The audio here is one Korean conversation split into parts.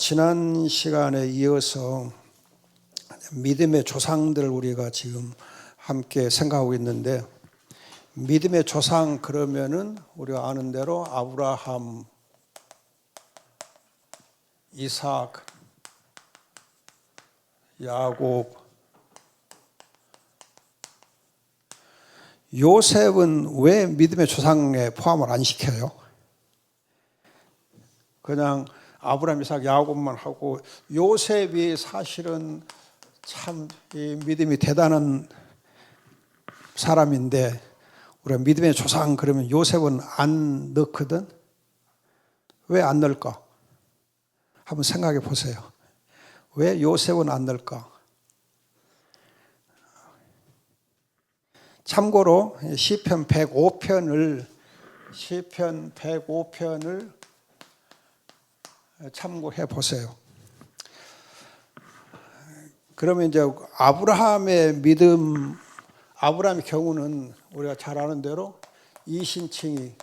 지난 시간에 이어서 믿음의 조상들을 우리가 지금 함께 생각하고 있는데, 믿음의 조상 그러면은 우리가 아는 대로 아브라함, 이삭, 야곱, 요셉은 왜 믿음의 조상에 포함을 안 시켜요? 그냥 아브라함, 이삭, 야곱만 하고, 요셉이 사실은 참 믿음이 대단한 사람인데 우리가 믿음의 조상 그러면 요셉은 안 넣거든. 왜 안 넣을까? 한번 생각해 보세요. 왜 요셉은 안 넣을까? 참고로 시편 105편을 참고해 보세요. 그러면 이제 아브라함의 경우는 우리가 잘 아는 대로 이신칭이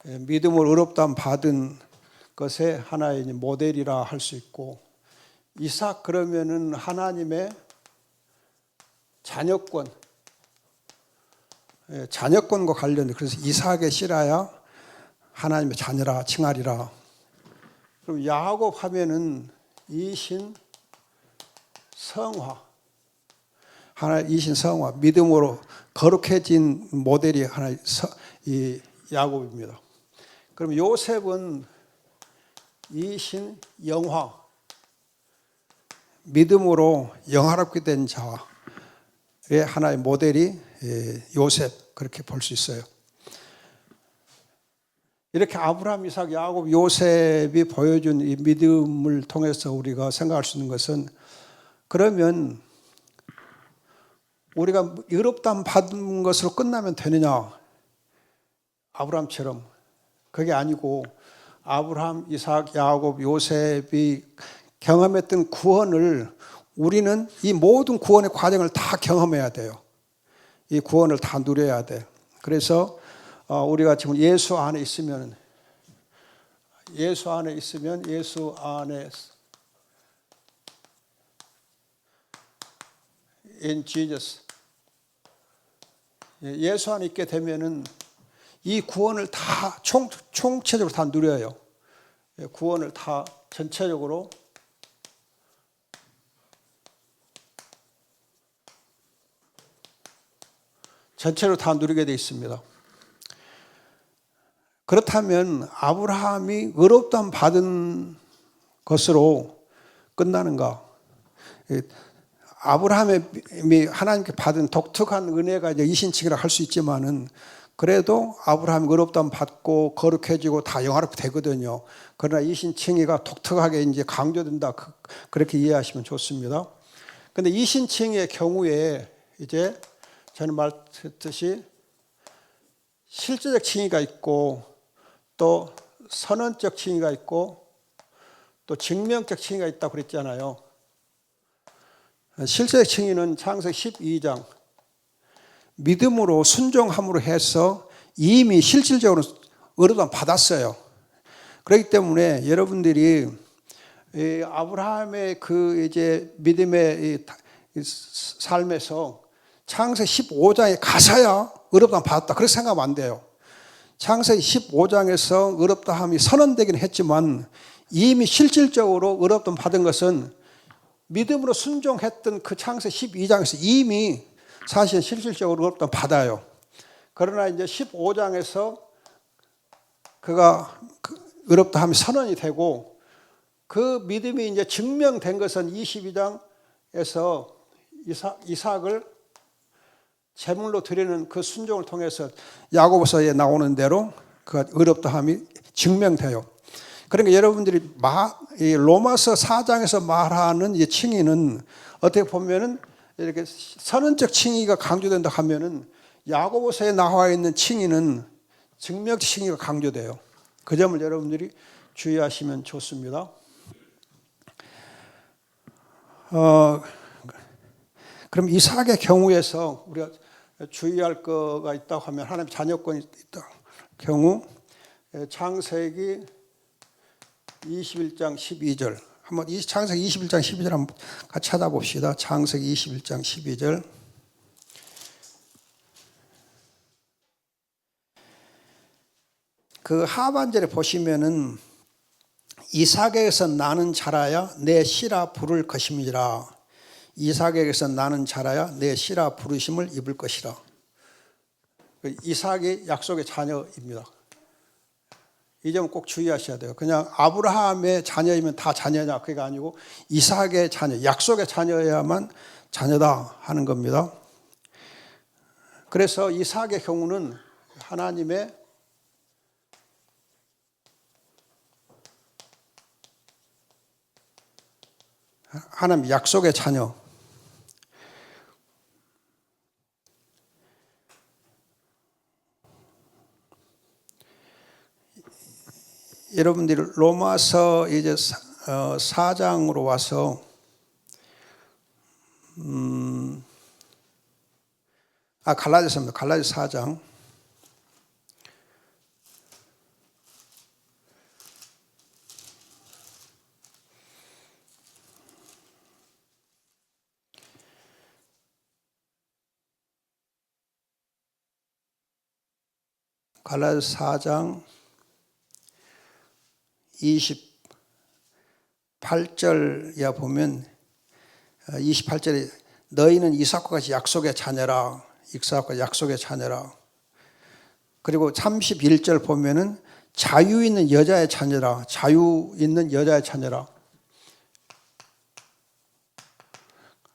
믿음을 의롭다함 받은 것의 하나의 모델이라 할 수 있고, 이삭 그러면은 하나님의 자녀권과 관련돼. 그래서 이삭의 씨라야 하나님의 자녀라 칭하리라. 그럼 야곱 하면은 이신 성화, 하나의 이신 성화, 믿음으로 거룩해진 모델이 하나의 이 야곱입니다. 그럼 요셉은 이신 영화, 믿음으로 영화롭게 된 자의 하나의 모델이 요셉, 그렇게 볼 수 있어요. 이렇게 아브라함, 이삭, 야곱, 요셉이 보여준 이 믿음을 통해서 우리가 생각할 수 있는 것은, 그러면 우리가 의롭다함 받은 것으로 끝나면 되느냐? 아브라함처럼. 그게 아니고 아브라함, 이삭, 야곱, 요셉이 경험했던 구원을 우리는 이 모든 구원의 과정을 다 경험해야 돼요. 이 구원을 다 누려야 돼. 그래서 우리가 지금 예수 안에 있으면 예수 안에 in Jesus, 예수 안에 있게 되면은 이 구원을 다 총체적으로 다 누려요. 구원을 다 전체적으로 다 누리게 되어 있습니다. 그렇다면 아브라함이 의롭다함 받은 것으로 끝나는가? 아브라함이 하나님께 받은 독특한 은혜가 이제 이신칭이라 할 수 있지만은, 그래도 아브라함이 의롭다함 받고 거룩해지고 다 영화롭게 되거든요. 그러나 이신칭이가 독특하게 이제 강조된다, 그렇게 이해하시면 좋습니다. 근데 이신칭의 경우에 이제 저는 말했듯이 실제적 칭의가 있고, 또 선언적 칭의가 있고, 또 증명적 칭의가 있다고 그랬잖아요. 실제적 칭의는 창세기 12장, 믿음으로 순종함으로 해서 이미 실질적으로 의롭다함 받았어요. 그렇기 때문에 여러분들이 아브라함의 그 이제 믿음의 삶에서 창세기 15장에 가서야 의롭다함 받았다, 그렇게 생각하면 안 돼요. 창세기 15장에서 의롭다함이 선언되긴 했지만 이미 실질적으로 의롭다함 받은 것은 믿음으로 순종했던 그 창세기 12장에서 이미 사실 실질적으로 의롭다함 받아요. 그러나 이제 15장에서 그가 의롭다함이 선언이 되고, 그 믿음이 이제 증명된 것은 22장에서 이삭을 제물로 드리는 그 순종을 통해서 야고보서에 나오는 대로 그 의롭다함이 증명돼요. 그러니까 여러분들이 로마서 4장에서 말하는 이 칭의는 어떻게 보면은 이렇게 선언적 칭의가 강조된다 하면은, 야고보서에 나와 있는 칭의는 증명적 칭의가 강조돼요. 그 점을 여러분들이 주의하시면 좋습니다. 그럼 이삭의 경우에서 우리가 주의할 거가 있다고 하면, 하나님의 자녀권이 있다 경우 창세기 21장 12절. 한번 창세기 21장 12절 한번 같이 찾아봅시다. 창세기 21장 12절. 그 하반절에 보시면은 이삭에게서 나는 자라야 내 씨라 부를 것임이라. 이삭에게서 나는 자라야 내 씨라 부르심을 입을 것이라. 이삭이 약속의 자녀입니다. 이 점 꼭 주의하셔야 돼요. 그냥 아브라함의 자녀이면 다 자녀냐 그게 아니고 이삭의 자녀, 약속의 자녀여야만 자녀다 하는 겁니다. 그래서 이삭의 경우는 하나님의 약속의 자녀. 여러분들이 로마서 이제 4장으로 와서 갈라디아서입니다. 갈라디아 4장. 갈라디아 4장 28절에 보면 28절에 너희는 이삭과 같이 약속의 자녀라. 이삭과 약속의 자녀라. 그리고 31절 보면은 자유 있는 여자의 자녀라. 자유 있는 여자의 자녀라.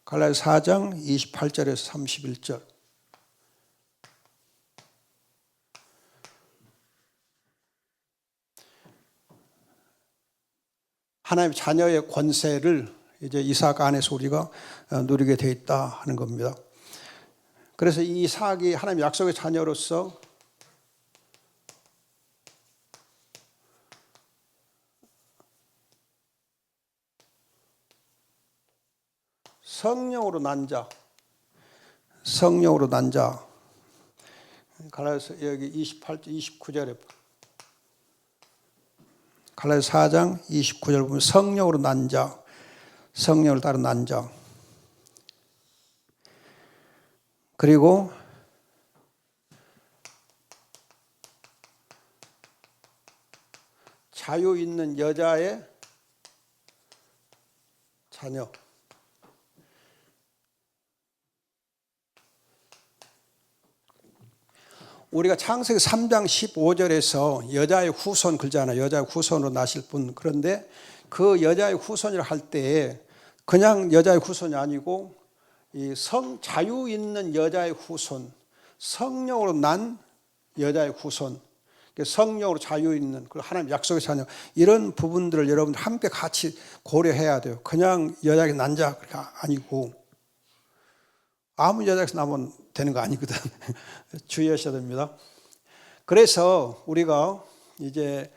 갈라디아 4장 28절에서 31절. 하나님의 자녀의 권세를 이제 이삭 안에서 우리가 누리게 돼 있다 하는 겁니다. 그래서 이 이삭이 하나님의 약속의 자녀로서 성령으로 난 자, 성령으로 난 자. 갈라디아서 여기 28절, 29절에 갈라디아 4장 29절 보면 성령으로 난 자, 성령을 따라 난 자. 그리고 자유 있는 여자의 자녀. 우리가 창세기 3장 15절에서 여자의 후손 그러잖아요. 여자의 후손으로 나실 분. 그런데 그 여자의 후손이라 할 때에 그냥 여자의 후손이 아니고 이 자유 있는 여자의 후손, 성령으로 난 여자의 후손, 성령으로 자유 있는 그 하나님 약속의 자녀, 이런 부분들을 여러분들 함께 같이 고려해야 돼요. 그냥 여자에게 난 자가 아니고 아무 여자에서 나면 되는 거 아니거든. 주의하셔야 됩니다. 그래서 우리가 이제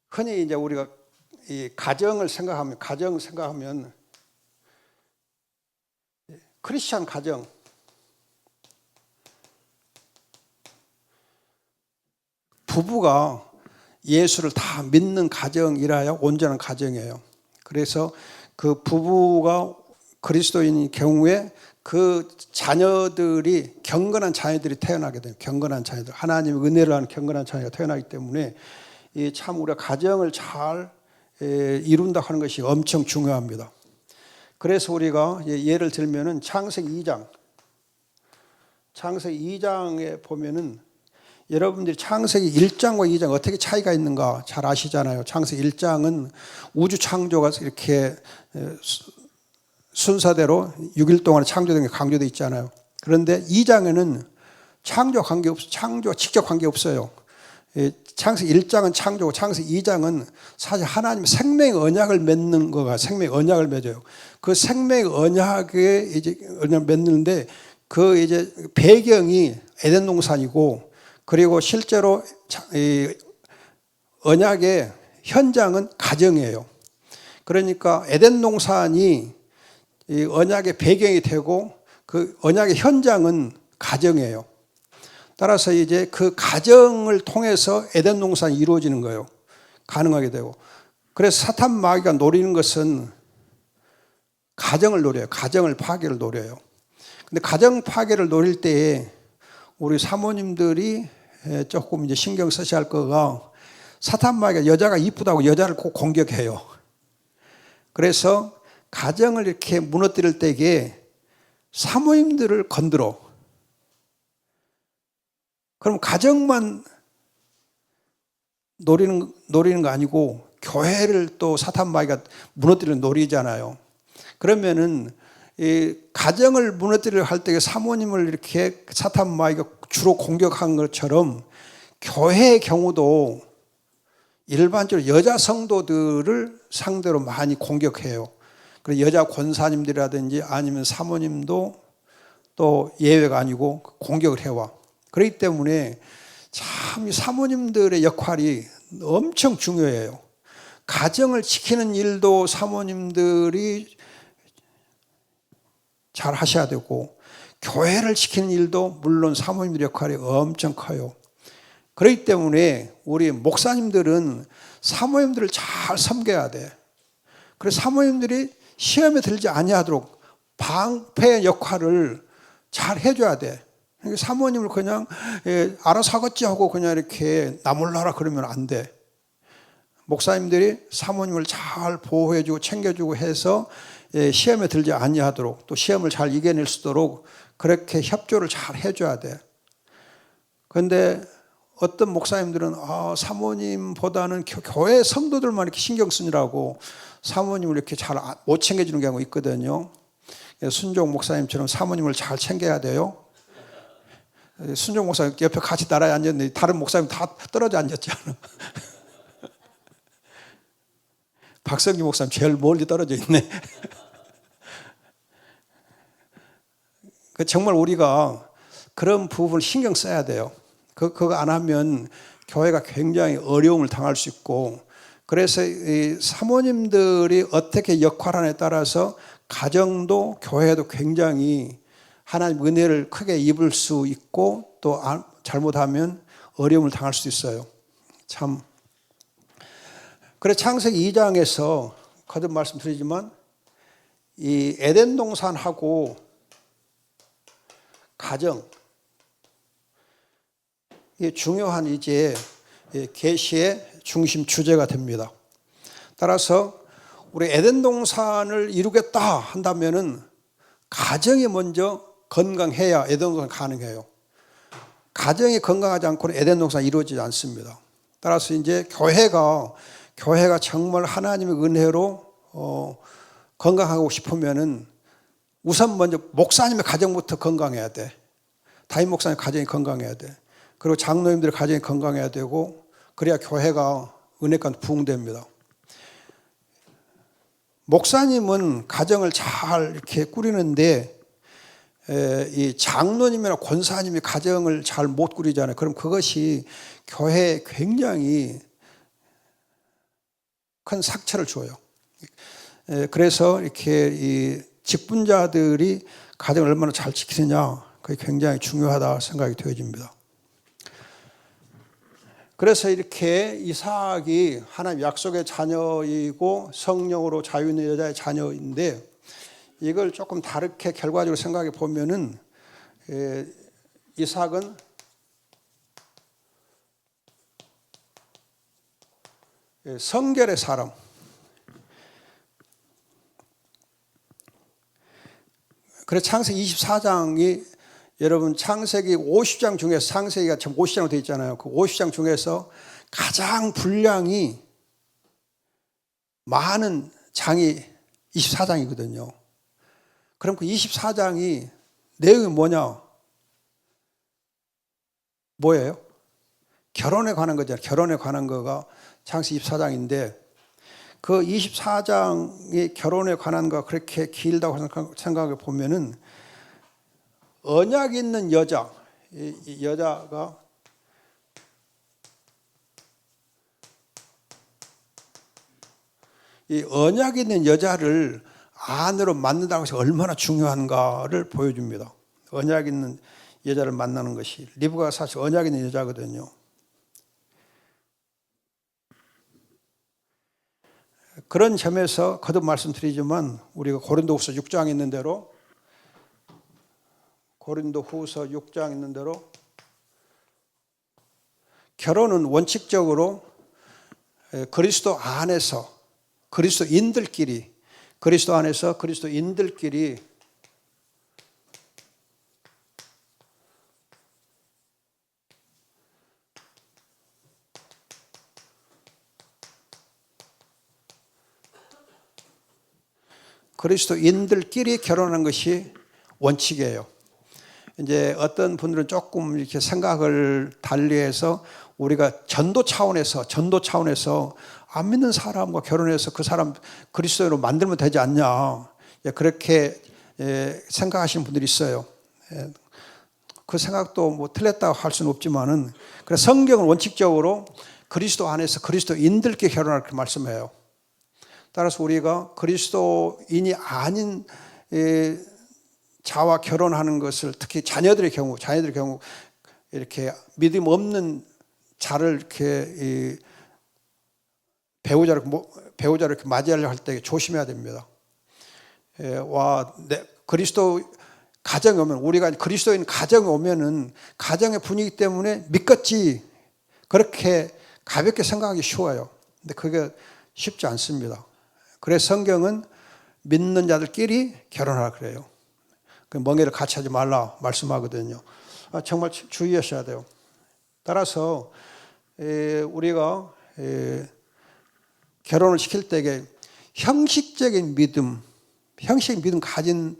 흔히 이제 우리가 이 가정을 생각하면 크리스찬 가정, 부부가 예수를 다 믿는 가정이라야 온전한 가정이에요. 그래서 그 부부가 그리스도인인 경우에 그 자녀들이 경건한 자녀들이 태어나게 돼요. 경건한 자녀들, 하나님의 은혜를 하는 경건한 자녀가 태어나기 때문에 참 우리가 가정을 잘 이룬다 하는 것이 엄청 중요합니다. 그래서 우리가 예를 들면은 창세기 2장에 보면은 여러분들이 창세기 1장과 2장 어떻게 차이가 있는가 잘 아시잖아요. 창세기 1장은 우주 창조가 이렇게 순서대로 6일 동안 창조된 게 강조되어 있잖아요. 그런데 2장에는 창조 직접 관계 없어요. 창세기 1장은 창조고 창세기 2장은 사실 하나님의 생명의 언약을 맺는 거가 생명의 언약을 맺어요. 그 생명의 언약에 이제 언약 맺는데 그 이제 배경이 에덴 동산이고 그리고 실제로 언약의 현장은 가정이에요. 그러니까 에덴 동산이 이 언약의 배경이 되고 그 언약의 현장은 가정이에요. 따라서 이제 그 가정을 통해서 에덴 동산이 이루어지는 거예요. 가능하게 되고. 그래서 사탄 마귀가 노리는 것은 가정을 노려요. 가정을 파괴를 노려요. 근데 가정 파괴를 노릴 때에 우리 사모님들이 조금 이제 신경 쓰셔야 할 거가, 사탄 마귀가 여자가 이쁘다고 여자를 꼭 공격해요. 그래서 가정을 이렇게 무너뜨릴 때에 사모님들을 건드려. 그럼 가정만 노리는 거 아니고 교회를 또 사탄 마귀가 무너뜨리는 노리잖아요. 그러면은 이 가정을 무너뜨리려 할 때 사모님을 이렇게 사탄 마귀가 주로 공격한 것처럼 교회의 경우도 일반적으로 여자 성도들을 상대로 많이 공격해요. 그래서 여자 권사님들이라든지 아니면 사모님도 또 예외가 아니고 공격을 해와. 그렇기 때문에 참 사모님들의 역할이 엄청 중요해요. 가정을 지키는 일도 사모님들이 잘 하셔야 되고, 교회를 지키는 일도 물론 사모님들의 역할이 엄청 커요. 그렇기 때문에 우리 목사님들은 사모님들을 잘 섬겨야 돼. 그래서 사모님들이 시험에 들지 아니하도록 방패의 역할을 잘 해줘야 돼. 사모님을 그냥 알아서 하겠지 하고 그냥 이렇게 나몰라라 그러면 안 돼. 목사님들이 사모님을 잘 보호해주고 챙겨주고 해서 시험에 들지 아니하도록, 또 시험을 잘 이겨낼 수 있도록 그렇게 협조를 잘 해줘야 돼. 그런데 어떤 목사님들은 사모님보다는 교회 성도들만 이렇게 신경 쓰느라고 사모님을 이렇게 잘 못 챙겨주는 경우가 있거든요. 순종 목사님처럼 사모님을 잘 챙겨야 돼요. 순종 목사님 옆에 같이 나란히 앉았는데 다른 목사님 다 떨어져 앉았잖아. 박성기 목사님 제일 멀리 떨어져 있네. 정말 우리가 그런 부분을 신경 써야 돼요. 그거 안 하면 교회가 굉장히 어려움을 당할 수 있고, 그래서 이 사모님들이 어떻게 역할하느냐에 따라서 가정도 교회도 굉장히 하나님 은혜를 크게 입을 수 있고, 또 잘못하면 어려움을 당할 수 있어요. 참. 그래서 창세기 2장에서 거듭 말씀드리지만 이 에덴 동산하고 가정, 이게 중요한 이제 계시의 중심 주제가 됩니다. 따라서 우리 에덴 동산을 이루겠다 한다면은 가정이 먼저 건강해야 에덴 동산 가능해요. 가정이 건강하지 않고는 에덴 동산 이루어지지 않습니다. 따라서 이제 교회가 정말 하나님의 은혜로 건강하고 싶으면은 우선 먼저 목사님의 가정부터 건강해야 돼. 담임 목사님 가정이 건강해야 돼. 그리고 장로님들의 가정이 건강해야 되고, 그래야 교회가 은혜가 부흥됩니다. 목사님은 가정을 잘 이렇게 꾸리는데 이 장로님이나 권사님이 가정을 잘 못 꾸리잖아요. 그럼 그것이 교회에 굉장히 큰 상처를 줘요. 그래서 이렇게 이 직분자들이 가정을 얼마나 잘 지키느냐, 그게 굉장히 중요하다 생각이 되어집니다. 그래서 이렇게 이삭이 하나님 약속의 자녀이고 성령으로 자유 있는 여자의 자녀인데, 이걸 조금 다르게 결과적으로 생각해 보면은 이삭은 성결의 사람. 그래서 창세기 24장이 여러분 창세기 50장 중에서, 창세기가 지금 50장으로 되어 있잖아요. 그 50장 중에서 가장 분량이 많은 장이 24장이거든요. 그럼 그 24장이 내용이 뭐예요? 결혼에 관한 거잖아요. 결혼에 관한 거가 창세기 24장인데, 그 24장이 결혼에 관한 거 그렇게 길다고 생각해 보면은 언약 있는 여자, 이 여자가 이 언약 있는 여자를 안으로 만난다고 해서 얼마나 중요한가를 보여줍니다. 언약 있는 여자를 만나는 것이, 리브가가 사실 언약 있는 여자거든요. 그런 점에서 거듭 말씀드리지만 우리가 고린도후서 6장 있는 대로 고린도후서 6장 있는 대로 결혼은 원칙적으로 그리스도 안에서 그리스도인들끼리 그리스도 안에서 그리스도인들끼리 결혼하는 것이 원칙이에요. 이제 어떤 분들은 조금 이렇게 생각을 달리해서 우리가 전도 차원에서 안 믿는 사람과 결혼해서 그 사람 그리스도인으로 만들면 되지 않냐, 그렇게 생각하시는 분들이 있어요. 그 생각도 뭐 틀렸다고 할 수는 없지만은, 그래서 성경은 원칙적으로 그리스도 안에서 그리스도인들께 결혼할 그렇게 말씀해요. 따라서 우리가 그리스도인이 아닌 자와 결혼하는 것을, 특히 자녀들의 경우 이렇게 믿음 없는 자를 이렇게 배우자를 이렇게 맞이하려 할 때 조심해야 됩니다. 그리스도 가정에 오면, 우리가 그리스도인 가정에 오면은 가정의 분위기 때문에 믿겠지, 그렇게 가볍게 생각하기 쉬워요. 근데 그게 쉽지 않습니다. 그래서 성경은 믿는 자들끼리 결혼하라 그래요. 멍에를 같이 하지 말라 말씀하거든요. 정말 주의하셔야 돼요. 따라서 우리가 결혼을 시킬 때에 형식적인 믿음 가진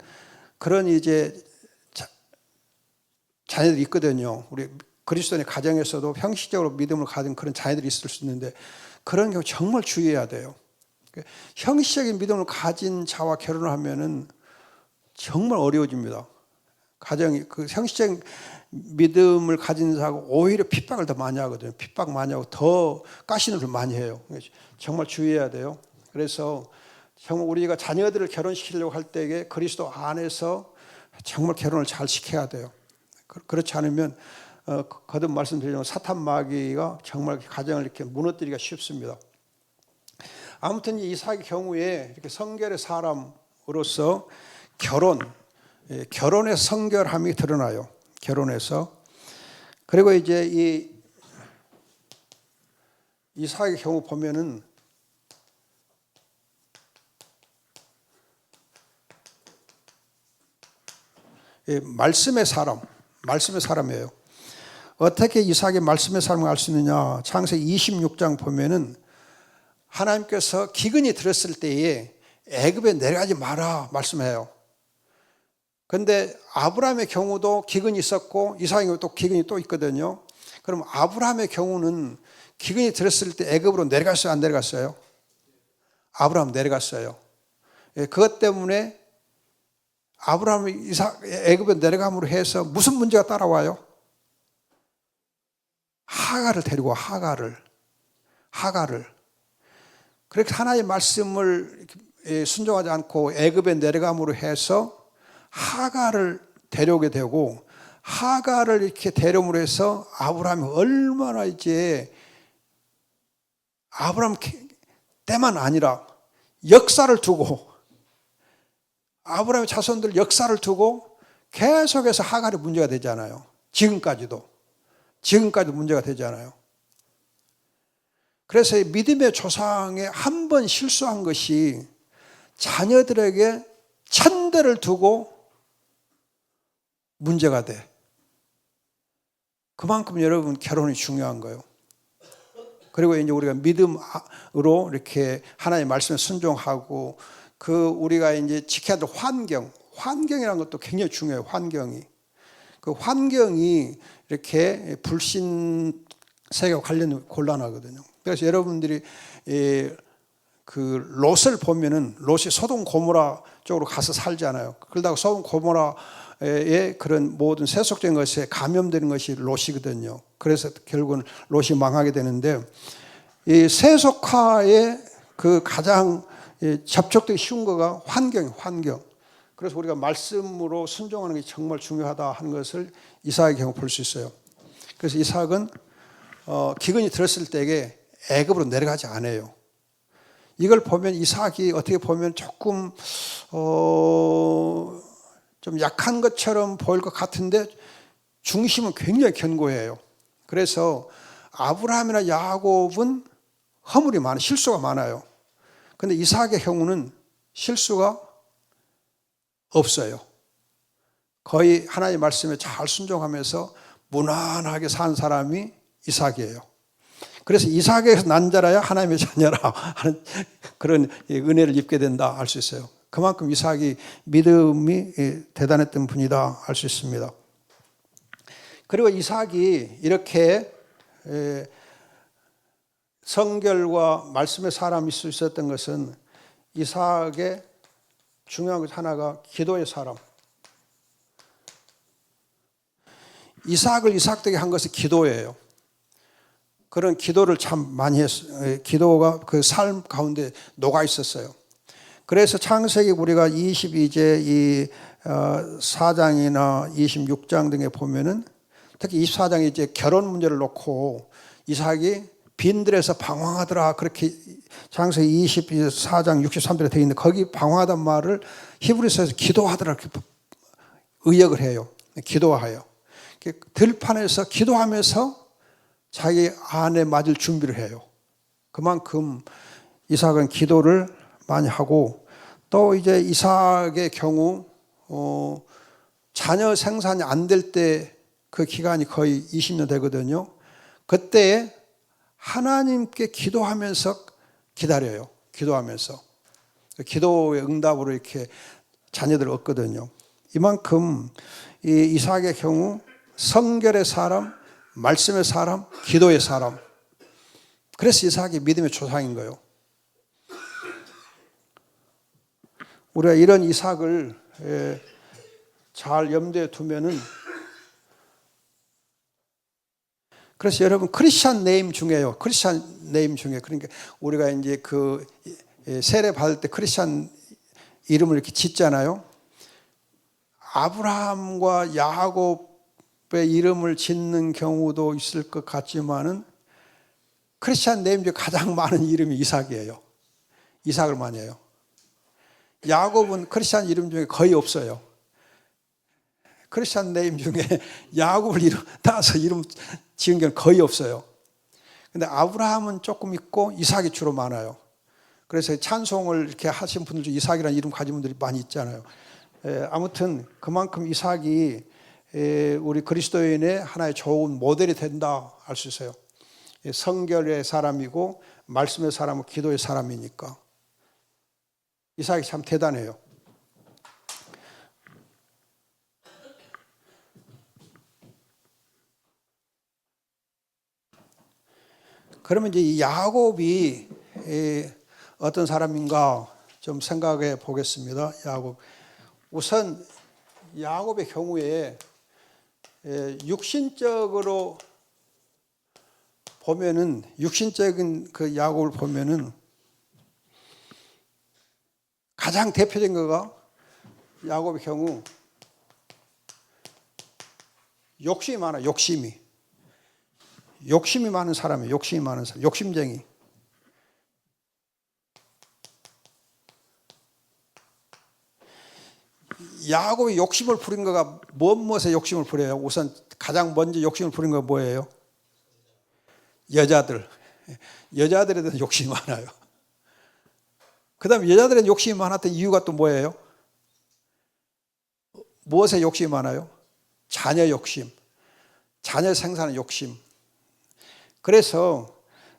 그런 이제 자녀들이 있거든요. 우리 그리스도인의 가정에서도 형식적으로 믿음을 가진 그런 자녀들이 있을 수 있는데, 그런 경우 정말 주의해야 돼요. 형식적인 믿음을 가진 자와 결혼을 하면은 정말 어려워집니다. 가정이 그 형식적인 믿음을 가진 자가 오히려 핍박을 더 많이 하거든요. 핍박 많이 하고 더 가시는 많이 해요. 정말 주의해야 돼요. 그래서 정말 우리가 자녀들을 결혼시키려고 할 때에 그리스도 안에서 정말 결혼을 잘 시켜야 돼요. 그렇지 않으면 거듭 말씀드리지만 사탄 마귀가 정말 가정을 이렇게 무너뜨리기가 쉽습니다. 아무튼 이삭의 경우에 이렇게 성결의 사람으로서 결혼의 성결함이 드러나요. 결혼해서. 그리고 이제 이 이삭의 경우 보면은 말씀의 사람이에요. 어떻게 이삭이 말씀의 사람을 알 수 있느냐? 창세기 26장 보면은 하나님께서 기근이 들었을 때에 애굽에 내려가지 마라 말씀해요. 그런데 아브라함의 경우도 기근이 있었고 이삭의 경우 또 기근이 또 있거든요. 그럼 아브라함의 경우는 기근이 들었을 때 애굽으로 내려갔어요, 안 내려갔어요? 아브라함 내려갔어요. 그것 때문에 아브라함이 애굽에 내려감으로 해서 무슨 문제가 따라와요? 하가를 데리고 하가를. 그렇게 하나님의 말씀을 순종하지 않고 애굽에 내려감으로 해서 하가를 데려오게 되고, 하가를 이렇게 데려옴으로 해서 아브라함이 얼마나 이제 아브라함 때만 아니라 역사를 두고, 아브라함의 자손들 역사를 두고 계속해서 하갈이 문제가 되잖아요. 지금까지도 문제가 되잖아요. 그래서 믿음의 조상에 한 번 실수한 것이 자녀들에게 천대를 두고 문제가 돼. 그만큼 여러분 결혼이 중요한 거예요. 그리고 이제 우리가 믿음으로 이렇게 하나님의 말씀에 순종하고, 우리가 이제 지켜야 될 환경이라는 것도 굉장히 중요해요. 그 환경이 이렇게 불신 세계와 관련이 곤란하거든요. 그래서 여러분들이 그 롯을 보면은, 롯이 소돔 고모라 쪽으로 가서 살잖아요. 그러다가 소돔 고모라의 그런 모든 세속적인 것에 감염되는 것이 롯이거든요. 그래서 결국은 롯이 망하게 되는데, 이 세속화의 그 가장 접촉되기 쉬운 거가 환경. 그래서 우리가 말씀으로 순종하는 게 정말 중요하다 하는 것을 이삭의 경우 볼 수 있어요. 그래서 이삭은 기근이 들었을 때에 애굽으로 내려가지 않아요. 이걸 보면 이삭이 어떻게 보면 조금 좀 약한 것처럼 보일 것 같은데 중심은 굉장히 견고해요. 그래서 아브라함이나 야곱은 허물이 많아요. 실수가 많아요. 근데 이삭의 경우는 실수가 없어요. 거의 하나님의 말씀에 잘 순종하면서 무난하게 산 사람이 이삭이에요. 그래서 이삭에서 난 자라야 하나님의 자녀라 하는 그런 은혜를 입게 된다 할 수 있어요. 그만큼 이삭이 믿음이 대단했던 분이다 할 수 있습니다. 그리고 이삭이 이렇게 성결과 말씀의 사람일 수 있었던 것은 이삭의 중요한 것 하나가 기도의 사람. 이삭을 이삭되게 한 것이 기도예요. 그런 기도를 참 많이 했어요. 기도가 그 삶 가운데 녹아 있었어요. 그래서 창세기 우리가 22제 이 4장이나 26장 등에 보면은 특히 24장에 이제 결혼 문제를 놓고 이삭이 빈들에서 방황하더라 그렇게 창세기 24장 63절에 되어 있는데 거기 방황하단 말을 히브리서에서 기도하더라 이렇게 의역을 해요. 기도하여 들판에서 기도하면서 자기 아내 맞을 준비를 해요. 그만큼 이삭은 기도를 많이 하고 또 이제 이삭의 경우 자녀 생산이 안 될 때 그 기간이 거의 20년 되거든요. 그때 하나님께 기도하면서 기다려요. 기도하면서 기도의 응답으로 이렇게 자녀들을 얻거든요. 이만큼 이 이삭의 경우 성결의 사람, 말씀의 사람, 기도의 사람. 그래서 이삭이 믿음의 조상인 거예요. 우리가 이런 이삭을 잘 염두에 두면은 그래서 여러분 크리스찬 네임 중에요. 크리스찬 네임 중에 그러니까 우리가 이제 그 세례 받을 때 크리스찬 이름을 이렇게 짓잖아요. 아브라함과 야곱의 이름을 짓는 경우도 있을 것 같지만은 크리스찬 네임 중에 가장 많은 이름이 이삭이에요. 이삭을 많이 해요. 야곱은 크리스찬 이름 중에 거의 없어요. 크리스찬 네임 중에 야곱을 따서 이름 지은 경우는 거의 없어요. 근데 아브라함은 조금 있고 이삭이 주로 많아요. 그래서 찬송을 이렇게 하신 분들 중 이삭이라는 이름 가진 분들이 많이 있잖아요. 아무튼 그만큼 이삭이 우리 그리스도인의 하나의 좋은 모델이 된다 할 수 있어요. 성결의 사람이고 말씀의 사람은 기도의 사람이니까 이삭이 참 대단해요. 그러면 이제 이 야곱이 어떤 사람인가 좀 생각해 보겠습니다. 야곱. 우선 야곱의 경우에 육신적으로 보면은 육신적인 그 야곱을 보면은 가장 대표적인 거가 야곱의 경우 욕심이 많아. 욕심이 많은 사람이에요. 욕심이 많은 사람. 욕심쟁이. 야곱이 욕심을 부린 거가 무엇에 욕심을 부려요? 우선 가장 먼저 욕심을 부린 거 뭐예요? 여자들. 여자들에 대한 욕심이 많아요. 그 다음에 여자들에 대한 욕심이 많았던 이유가 또 뭐예요? 무엇에 욕심이 많아요? 자녀 욕심. 자녀 생산의 욕심. 그래서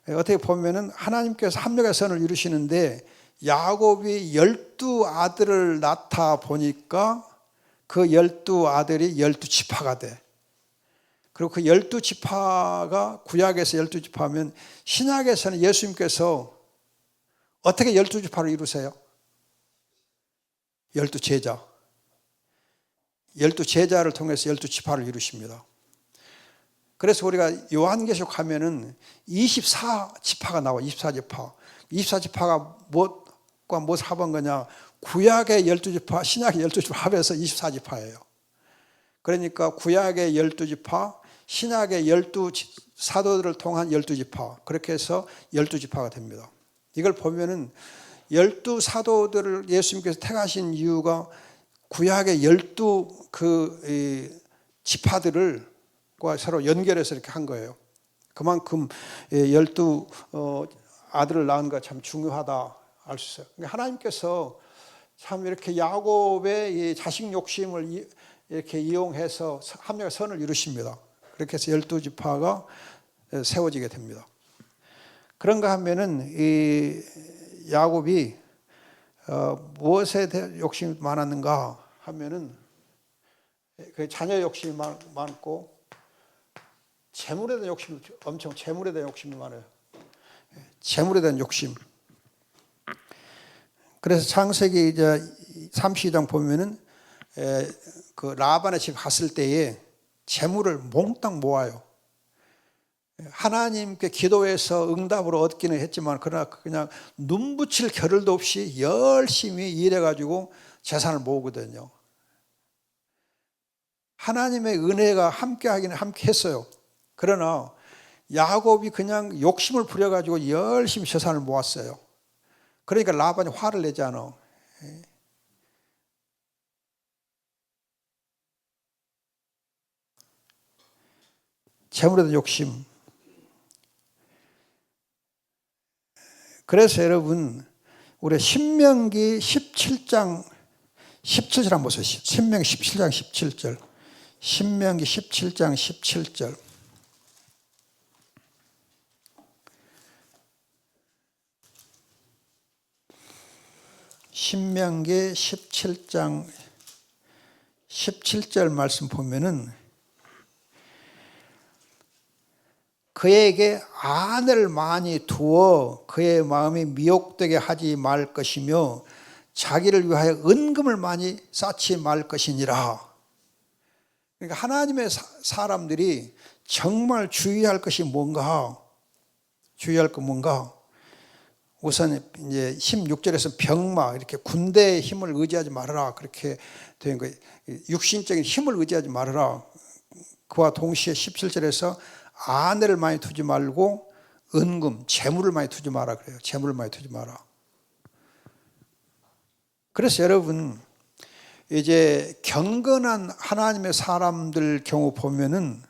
어떻게 보면은 하나님께서 합력의 선을 이루시는데 야곱이 12아들을 낳다 보니까 그 12아들이 12지파가 돼. 그리고 그 12지파가 구약에서 12지파면 신약에서는 예수님께서 어떻게 12지파를 이루세요? 12제자. 12제자를 통해서 12지파를 이루십니다. 그래서 우리가 요한계시록 하면은 24지파가 나와. 24지파. 24지파가 무엇과 무엇을 합한 거냐? 구약의 12지파, 신약의 12지파 합해서 24지파예요. 그러니까 구약의 12지파, 신약의 12 사도들을 통한 12지파. 그렇게 해서 12지파가 됩니다. 이걸 보면은 12사도들을 예수님께서 택하신 이유가 구약의 12그 지파들을 서로 연결해서 이렇게 한 거예요. 그만큼 12 아들을 낳은 거 참 중요하다 알 수 있어요. 그러니까 하나님께서 참 이렇게 야곱의 이 자식 욕심을 이렇게 이용해서 합력의 선을 이루십니다. 그렇게 해서 12지파가 세워지게 됩니다. 그런가 하면은 이 야곱이 무엇에 대한 욕심이 많았는가 하면은 그 자녀 욕심이 많고 재물에 대한 욕심이 엄청 재물에 대한 욕심이 많아요. 재물에 대한 욕심. 그래서 창세기 이제 32장 보면은 그 라반의 집 갔을 때에 재물을 몽땅 모아요. 하나님께 기도해서 응답으로 얻기는 했지만 그러나 그냥 눈붙일 겨를도 없이 열심히 일해가지고 재산을 모으거든요. 하나님의 은혜가 함께하기는 함께했어요. 그러나 야곱이 그냥 욕심을 부려가지고 열심히 재산을 모았어요. 그러니까 라반이 화를 내지 않아. 재물에 대한 욕심. 그래서 여러분 우리 신명기 17장 17절 한번 보세요. 신명기 17장 17절. 신명기 17장 17절. 신명기 17장 17절 말씀 보면은 그에게 아내를 많이 두어 그의 마음이 미혹되게 하지 말 것이며 자기를 위하여 은금을 많이 쌓지 말 것이니라. 그러니까 하나님의 사람들이 정말 주의할 것이 뭔가? 주의할 것 뭔가? 우선 이제 16절에서 병마 이렇게 군대의 힘을 의지하지 말아라 그렇게 된 거예요. 육신적인 힘을 의지하지 말아라. 그와 동시에 17절에서 아내를 많이 두지 말고 은금, 재물을 많이 두지 마라 그래요. 재물을 많이 두지 마라. 그래서 여러분 이제 경건한 하나님의 사람들 경우 보면은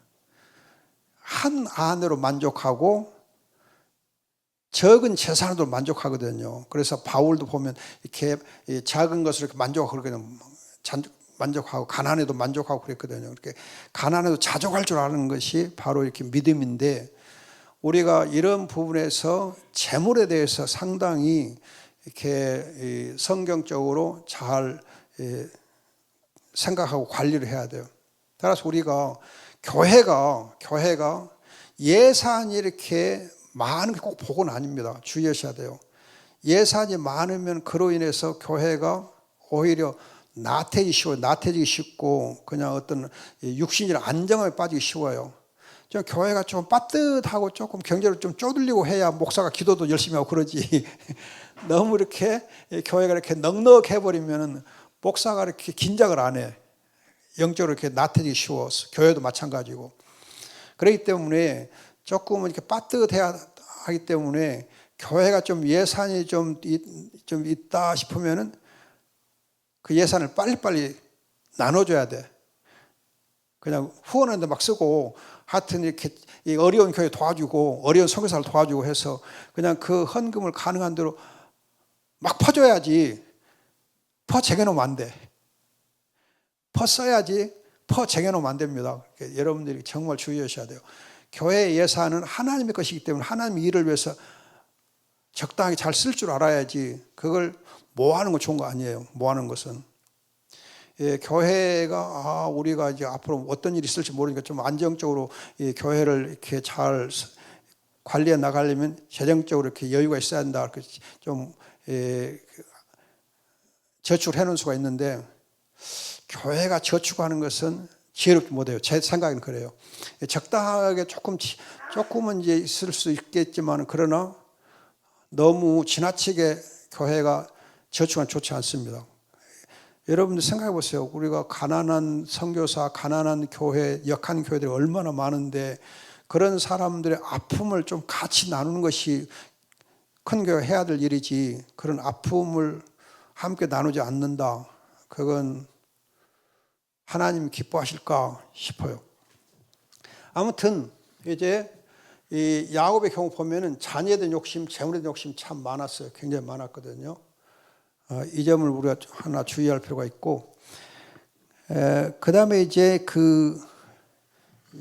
한 아내로 만족하고 적은 재산으로 만족하거든요. 그래서 바울도 보면 이렇게 작은 것을 이렇게 만족하고 그러거든요. 만족하고 가난해도 만족하고 그랬거든요. 이렇게 가난해도 자족할 줄 아는 것이 바로 이렇게 믿음인데 우리가 이런 부분에서 재물에 대해서 상당히 이렇게 성경적으로 잘 생각하고 관리를 해야 돼요. 따라서 우리가 교회가 예산이 이렇게 많은 게 꼭 복은 아닙니다. 주의하셔야 돼요. 예산이 많으면 그로 인해서 교회가 오히려 나태해지기 쉽고 그냥 어떤 육신적 안정감에 빠지기 쉬워요. 좀 교회가 좀 빠듯하고 조금 경제로 좀 쪼들리고 해야 목사가 기도도 열심히 하고 그러지. 너무 이렇게 교회가 이렇게 넉넉해 버리면 목사가 이렇게 긴장을 안 해. 영적으로 이렇게 나태해지기 쉬워. 교회도 마찬가지고. 그렇기 때문에 조금은 이렇게 빠듯해야 하기 때문에 교회가 좀 예산이 좀 있다 싶으면은 그 예산을 빨리빨리 나눠줘야 돼. 그냥 후원하는데 막 쓰고 하여튼 이렇게 어려운 교회 도와주고 어려운 선교사를 도와주고 해서 그냥 그 헌금을 가능한 대로 막 퍼줘야지. 퍼 쟁여놓으면 안 돼. 퍼 써야지. 퍼 쟁여놓으면 안 됩니다. 여러분들이 정말 주의하셔야 돼요. 교회 예산은 하나님의 것이기 때문에 하나님의 일을 위해서 적당히 잘 쓸 줄 알아야지. 그걸 모아하는 건 좋은 거 아니에요. 모아하는 것은. 교회가 우리가 이제 앞으로 어떤 일이 있을지 모르니까 좀 안정적으로 교회를 이렇게 잘 관리해 나가려면 재정적으로 이렇게 여유가 있어야 한다. 좀 저축을 해놓을 수가 있는데 교회가 저축하는 것은 지혜롭지 못해요. 제 생각은 그래요. 적당하게 조금은 이제 있을 수 있겠지만 그러나 너무 지나치게 교회가 저축은 좋지 않습니다. 여러분들 생각해 보세요. 우리가 가난한 선교사, 가난한 교회, 역한 교회들이 얼마나 많은데 그런 사람들의 아픔을 좀 같이 나누는 것이 큰 교회가 해야 될 일이지 그런 아픔을 함께 나누지 않는다. 그건 하나님 기뻐하실까 싶어요. 아무튼 이제 이 야곱의 경우 보면은 자녀에 대한 욕심, 재물에 대한 욕심 참 많았어요. 굉장히 많았거든요. 이 점을 우리가 하나 주의할 필요가 있고, 그 다음에 이제 그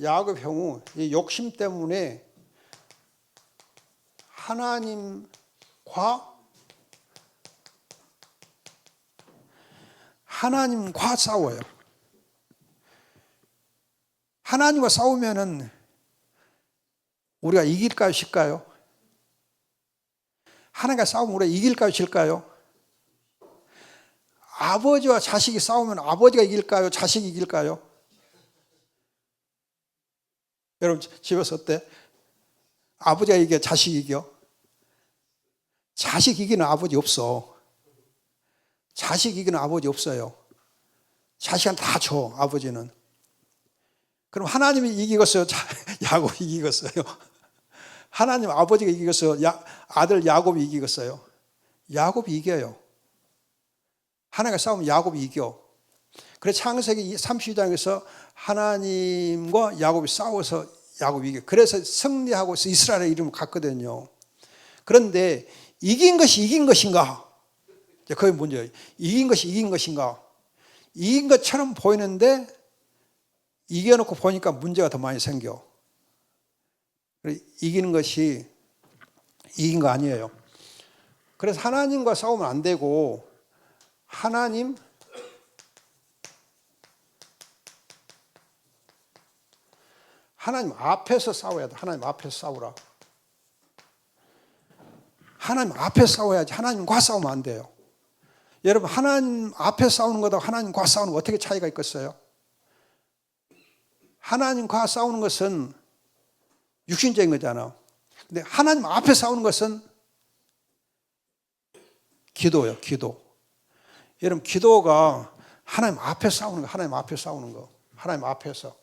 야곱의 경우 이 욕심 때문에 하나님과 싸워요. 하나님과 싸우면은 우리가 이길까요, 질까요? 하나님과 싸우면 우리가 이길까요, 질까요? 아버지와 자식이 싸우면 아버지가 이길까요, 자식이 이길까요? 여러분 집에서 어때? 아버지가 이겨, 자식이 이겨? 자식 이기는 아버지 없어. 자식 이기는 아버지 없어요. 자식한테 다 줘, 아버지는. 그럼 하나님이 이기겠어요? 야곱이 이기겠어요? 하나님 아버지가 이기겠어요? 아들 야곱이 이기겠어요? 야곱이 이겨요. 하나님과 싸우면 야곱이 이겨. 그래서 창세기 32장에서 하나님과 야곱이 싸워서 야곱이 이겨. 그래서 승리하고 이스라엘의 이름을 갔거든요. 그런데 이긴 것이 이긴 것인가? 그게 문제예요. 이긴 것이 이긴 것인가? 이긴 것처럼 보이는데 이겨놓고 보니까 문제가 더 많이 생겨. 이기는 것이 이긴 거 아니에요. 그래서 하나님과 싸우면 안 되고 하나님 앞에서 싸워야 돼. 하나님 앞에서 싸우라. 하나님 앞에서 싸워야지. 하나님과 싸우면 안 돼요. 여러분 하나님 앞에서 싸우는 거다 하나님과 싸우는 거 어떻게 차이가 있겠어요? 하나님과 싸우는 것은 육신적인 거잖아. 근데 하나님 앞에 싸우는 것은 기도예요, 기도. 여러분, 기도가 하나님 앞에 싸우는 거, 하나님 앞에 싸우는 거. 하나님 앞에서.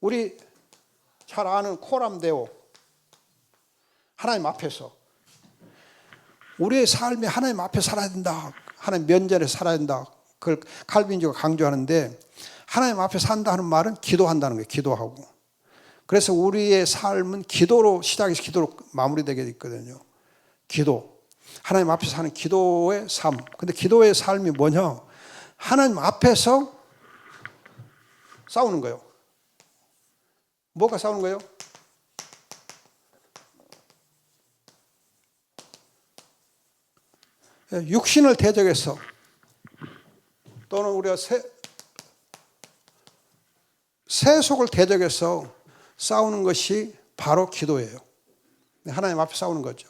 우리 잘 아는 코람데오. 하나님 앞에서. 우리의 삶이 하나님 앞에 살아야 된다. 하나님 면전에 살아야 된다. 그걸 칼빈주가 강조하는데 하나님 앞에 산다는 말은 기도한다는 거예요. 기도하고. 그래서 우리의 삶은 기도로 시작해서 기도로 마무리되게 있거든요. 기도. 하나님 앞에서 사는 기도의 삶. 근데 기도의 삶이 뭐냐? 하나님 앞에서 싸우는 거예요. 뭐가 싸우는 거예요? 육신을 대적해서 또는 우리가 세속을 대적해서 싸우는 것이 바로 기도예요. 하나님 앞에 싸우는 거죠.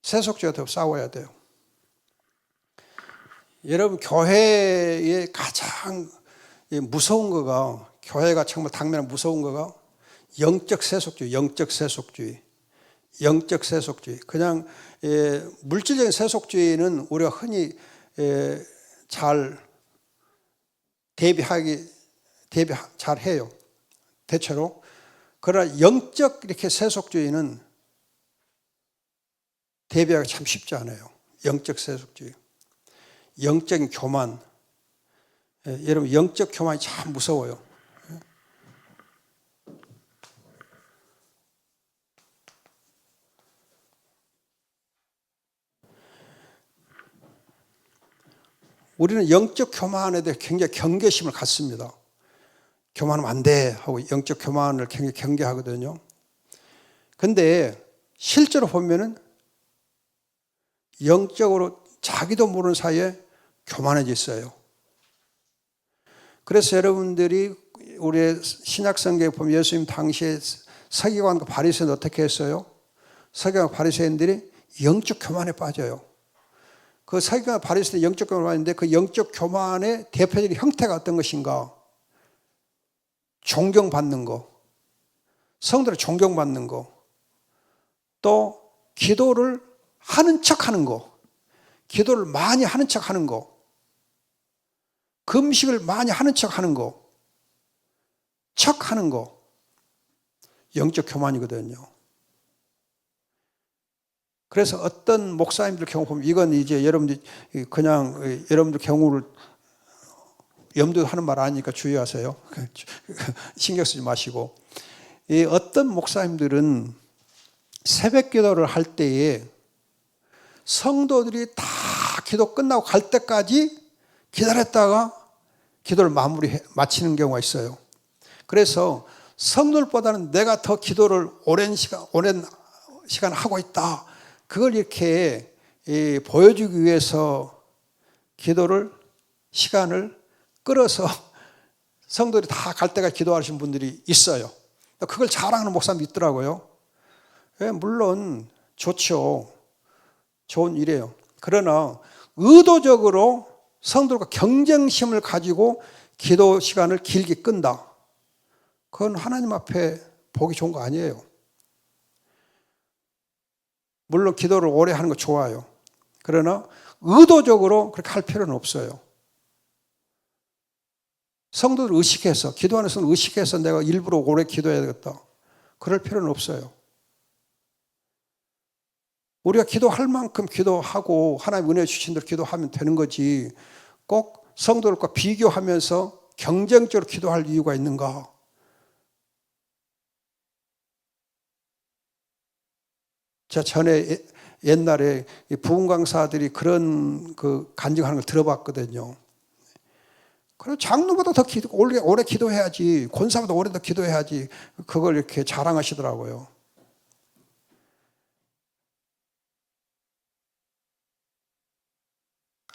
세속적으로 싸워야 돼요. 여러분 교회의 가장 무서운 거가 교회가 정말 당면에 무서운 거가 영적 세속주의, 영적 세속주의, 영적 세속주의. 그냥 물질적인 세속주의는 우리가 흔히 잘 대비 잘 해요. 대체로. 그러나 영적 이렇게 세속주의는 대비하기 참 쉽지 않아요. 영적 세속주의. 영적인 교만. 여러분 영적 교만이 참 무서워요. 우리는 영적 교만에 대해 굉장히 경계심을 갖습니다. 교만하면 안 돼 하고 영적 교만을 굉장히 경계하거든요. 근데 실제로 보면은 영적으로 자기도 모르는 사이에 교만해져 있어요. 그래서 여러분들이 우리의 신약 성경에 보면 예수님 당시에 서기관과 바리새인은 어떻게 했어요? 서기관과 바리새인들이 영적 교만에 빠져요. 그 서기관과 바리새인들이 영적 교만에 빠졌는데 그 영적 교만의 대표적인 형태가 어떤 것인가? 존경받는 거, 성도를 존경받는 거, 또 기도를 하는 척 하는 거, 기도를 많이 하는 척 하는 거, 금식을 많이 하는 척 하는 거, 척 하는 거, 영적 교만이거든요. 그래서 어떤 목사님들 경우 보면 이건 이제 여러분들 그냥 여러분들 경우를 염두하는 말 아니니까 주의하세요. 신경 쓰지 마시고. 이 어떤 목사님들은 새벽 기도를 할 때에 성도들이 다 기도 끝나고 갈 때까지 기다렸다가 기도를 마치는 경우가 있어요. 그래서 성도들보다는 내가 더 기도를 오랜 시간 하고 있다. 그걸 이렇게 보여주기 위해서 시간을 끌어서 성도들이 다 갈 때까지 기도하시는 분들이 있어요. 그걸 자랑하는 목사님이 있더라고요. 물론 좋죠. 좋은 일이에요. 그러나 의도적으로 성도들과 경쟁심을 가지고 기도 시간을 길게 끈다. 그건 하나님 앞에 보기 좋은 거 아니에요. 물론 기도를 오래 하는 거 좋아요. 그러나 의도적으로 그렇게 할 필요는 없어요. 성도들 의식해서, 기도하는 성도 의식해서 내가 일부러 오래 기도해야 되겠다. 그럴 필요는 없어요. 우리가 기도할 만큼 기도하고 하나님 은혜 주신 대로 기도하면 되는 거지 꼭 성도들과 비교하면서 경쟁적으로 기도할 이유가 있는가? 제가 전에 옛날에 부흥 강사들이 그런 간증하는 걸 들어봤거든요. 그럼 장로보다 더 오래 기도해야지, 권사보다 오래 더 기도해야지, 그걸 이렇게 자랑하시더라고요.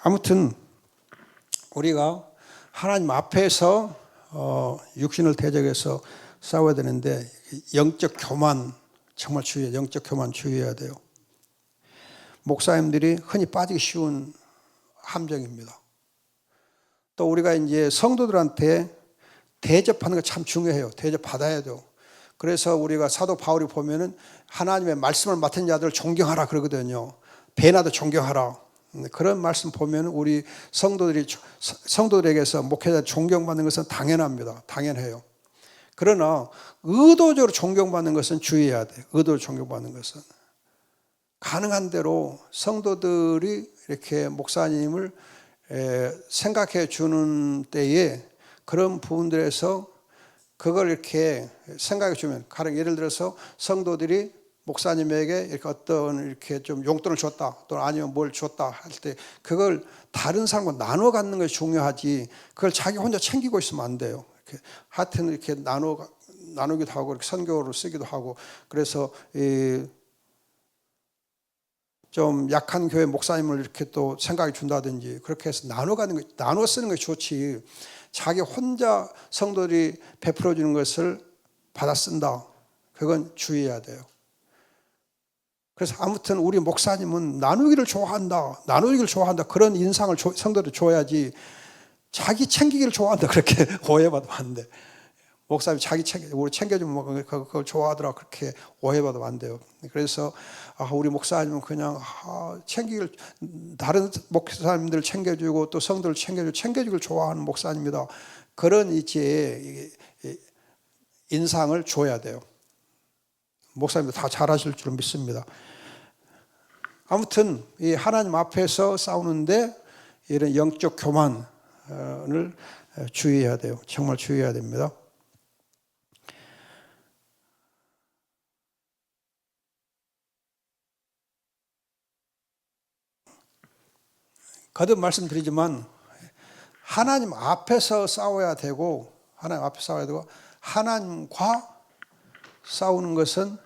아무튼 우리가 하나님 앞에서 육신을 대적해서 싸워야 되는데 영적 교만 정말 주의해야, 영적 교만 주의해야 돼요. 목사님들이 흔히 빠지기 쉬운 함정입니다. 또 우리가 이제 성도들한테 대접하는 거 참 중요해요. 대접 받아야 돼요. 그래서 우리가 사도 바울이 보면은 하나님의 말씀을 맡은 자들을 존경하라 그러거든요. 배나도 존경하라. 그런 말씀 보면 우리 성도들에게서 목회자 존경받는 것은 당연합니다. 당연해요. 그러나 의도적으로 존경받는 것은 주의해야 돼요. 의도적으로 존경받는 것은. 가능한 대로 성도들이 이렇게 목사님을 생각해 주는 때에 그런 부분들에서 그걸 이렇게 생각해 주면, 가령 예를 들어서 성도들이 목사님에게 이렇게 어떤 이렇게 좀 용돈을 줬다, 또는 아니면 뭘 줬다 할 때 그걸 다른 사람과 나눠 갖는 것이 중요하지, 그걸 자기 혼자 챙기고 있으면 안 돼요. 이렇게 하여튼 이렇게 나누기도 하고 이렇게 선교로 쓰기도 하고, 그래서 좀 약한 교회 목사님을 이렇게 또 생각해 준다든지 그렇게 해서 나눠 쓰는 것이 좋지, 자기 혼자 성도들이 베풀어 주는 것을 받아 쓴다, 그건 주의해야 돼요. 그래서 아무튼 우리 목사님은 나누기를 좋아한다, 그런 인상을 성도들이 줘야지, 자기 챙기기를 좋아한다 그렇게 오해받으면 안 돼. 목사님이 우리 챙겨주면 그걸 좋아하더라 그렇게 오해받으면 안 돼요. 그래서 우리 목사님은 그냥 다른 목사님들 챙겨주고 또 성도를 챙겨주길 좋아하는 목사님이다, 그런 이제 인상을 줘야 돼요. 목사님도 다 잘하실 줄 믿습니다. 아무튼 이 하나님 앞에서 싸우는데 이런 영적 교만을 주의해야 돼요. 정말 주의해야 됩니다. 거듭 말씀드리지만 하나님 앞에서 싸워야 되고, 하나님과 싸우는 것은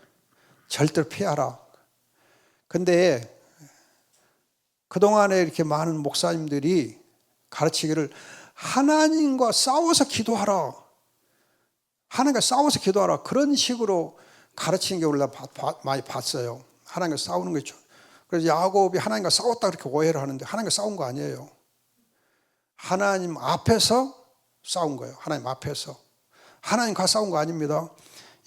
절대로 피하라. 근데 그동안에 이렇게 많은 목사님들이 가르치기를 하나님과 싸워서 기도하라, 그런 식으로 가르치는 게 우리가 많이 봤어요. 하나님과 싸우는 거죠. 그래서 야곱이 하나님과 싸웠다 그렇게 오해를 하는데 하나님과 싸운 거 아니에요. 하나님 앞에서 싸운 거예요. 하나님 앞에서. 하나님과 싸운 거 아닙니다.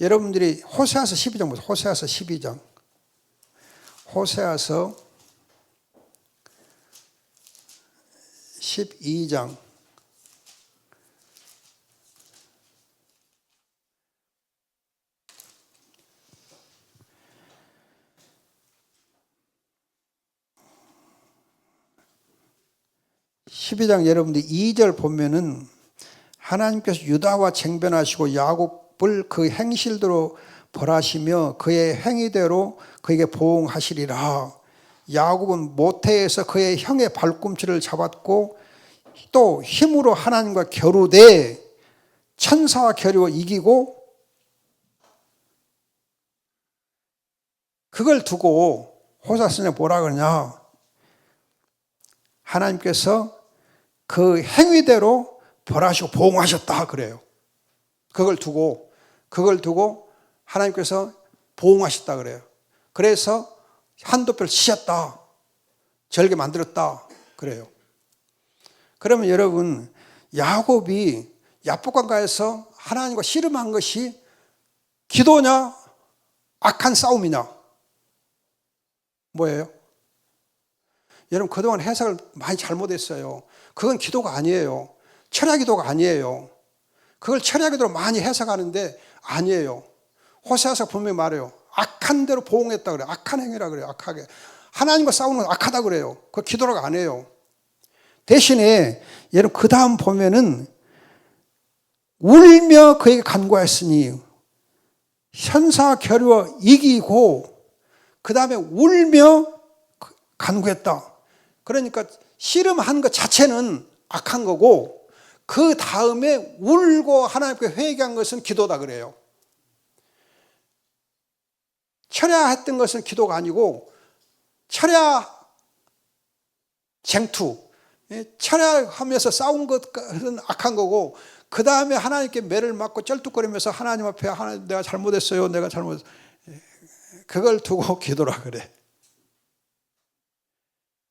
여러분들이 호세아서 12장 보세요. 호세아서 12장. 호세아서 12장. 12장 여러분들 2절 보면은 하나님께서 유다와 쟁변하시고 야곱을 그 행실대로 벌하시며 그의 행위대로 그에게 보응하시리라. 야곱은 모태에서 그의 형의 발꿈치를 잡았고 또 힘으로 하나님과 겨루되 천사와 겨루어 이기고 그걸 두고 호사스는 뭐라 그러냐? 하나님께서 그 행위대로 벌하시고 보응하셨다 그래요. 그걸 두고 하나님께서 보응하셨다 그래요. 그래서 한도표를 치셨다. 절개 만들었다 그래요. 그러면 여러분 야곱이 야복강가에서 하나님과 씨름한 것이 기도냐 악한 싸움이냐 뭐예요? 여러분 그동안 해석을 많이 잘못했어요. 그건 기도가 아니에요. 철야 기도가 아니에요. 그걸 철야 기도로 많이 해석하는데 아니에요. 호세아서 분명히 말해요. 악한 대로 보응했다 그래요. 악한 행위라 그래요. 악하게. 하나님과 싸우는 건 악하다 그래요. 그거 기도라고 안 해요. 대신에 여러분 그 다음 보면은 울며 그에게 간구하였으니 현사 겨루어 이기고 그 다음에 울며 간구했다. 그러니까 씨름한 것 자체는 악한 거고 그 다음에 울고 하나님께 회개한 것은 기도다 그래요. 철야했던 것은 기도가 아니고 철야 쟁투, 철야하면서 싸운 것은 악한 거고 그 다음에 하나님께 매를 맞고 쩔뚝거리면서 하나님 앞에 하나님 내가 잘못했어요. 내가 잘못했어요. 그걸 두고 기도라 그래.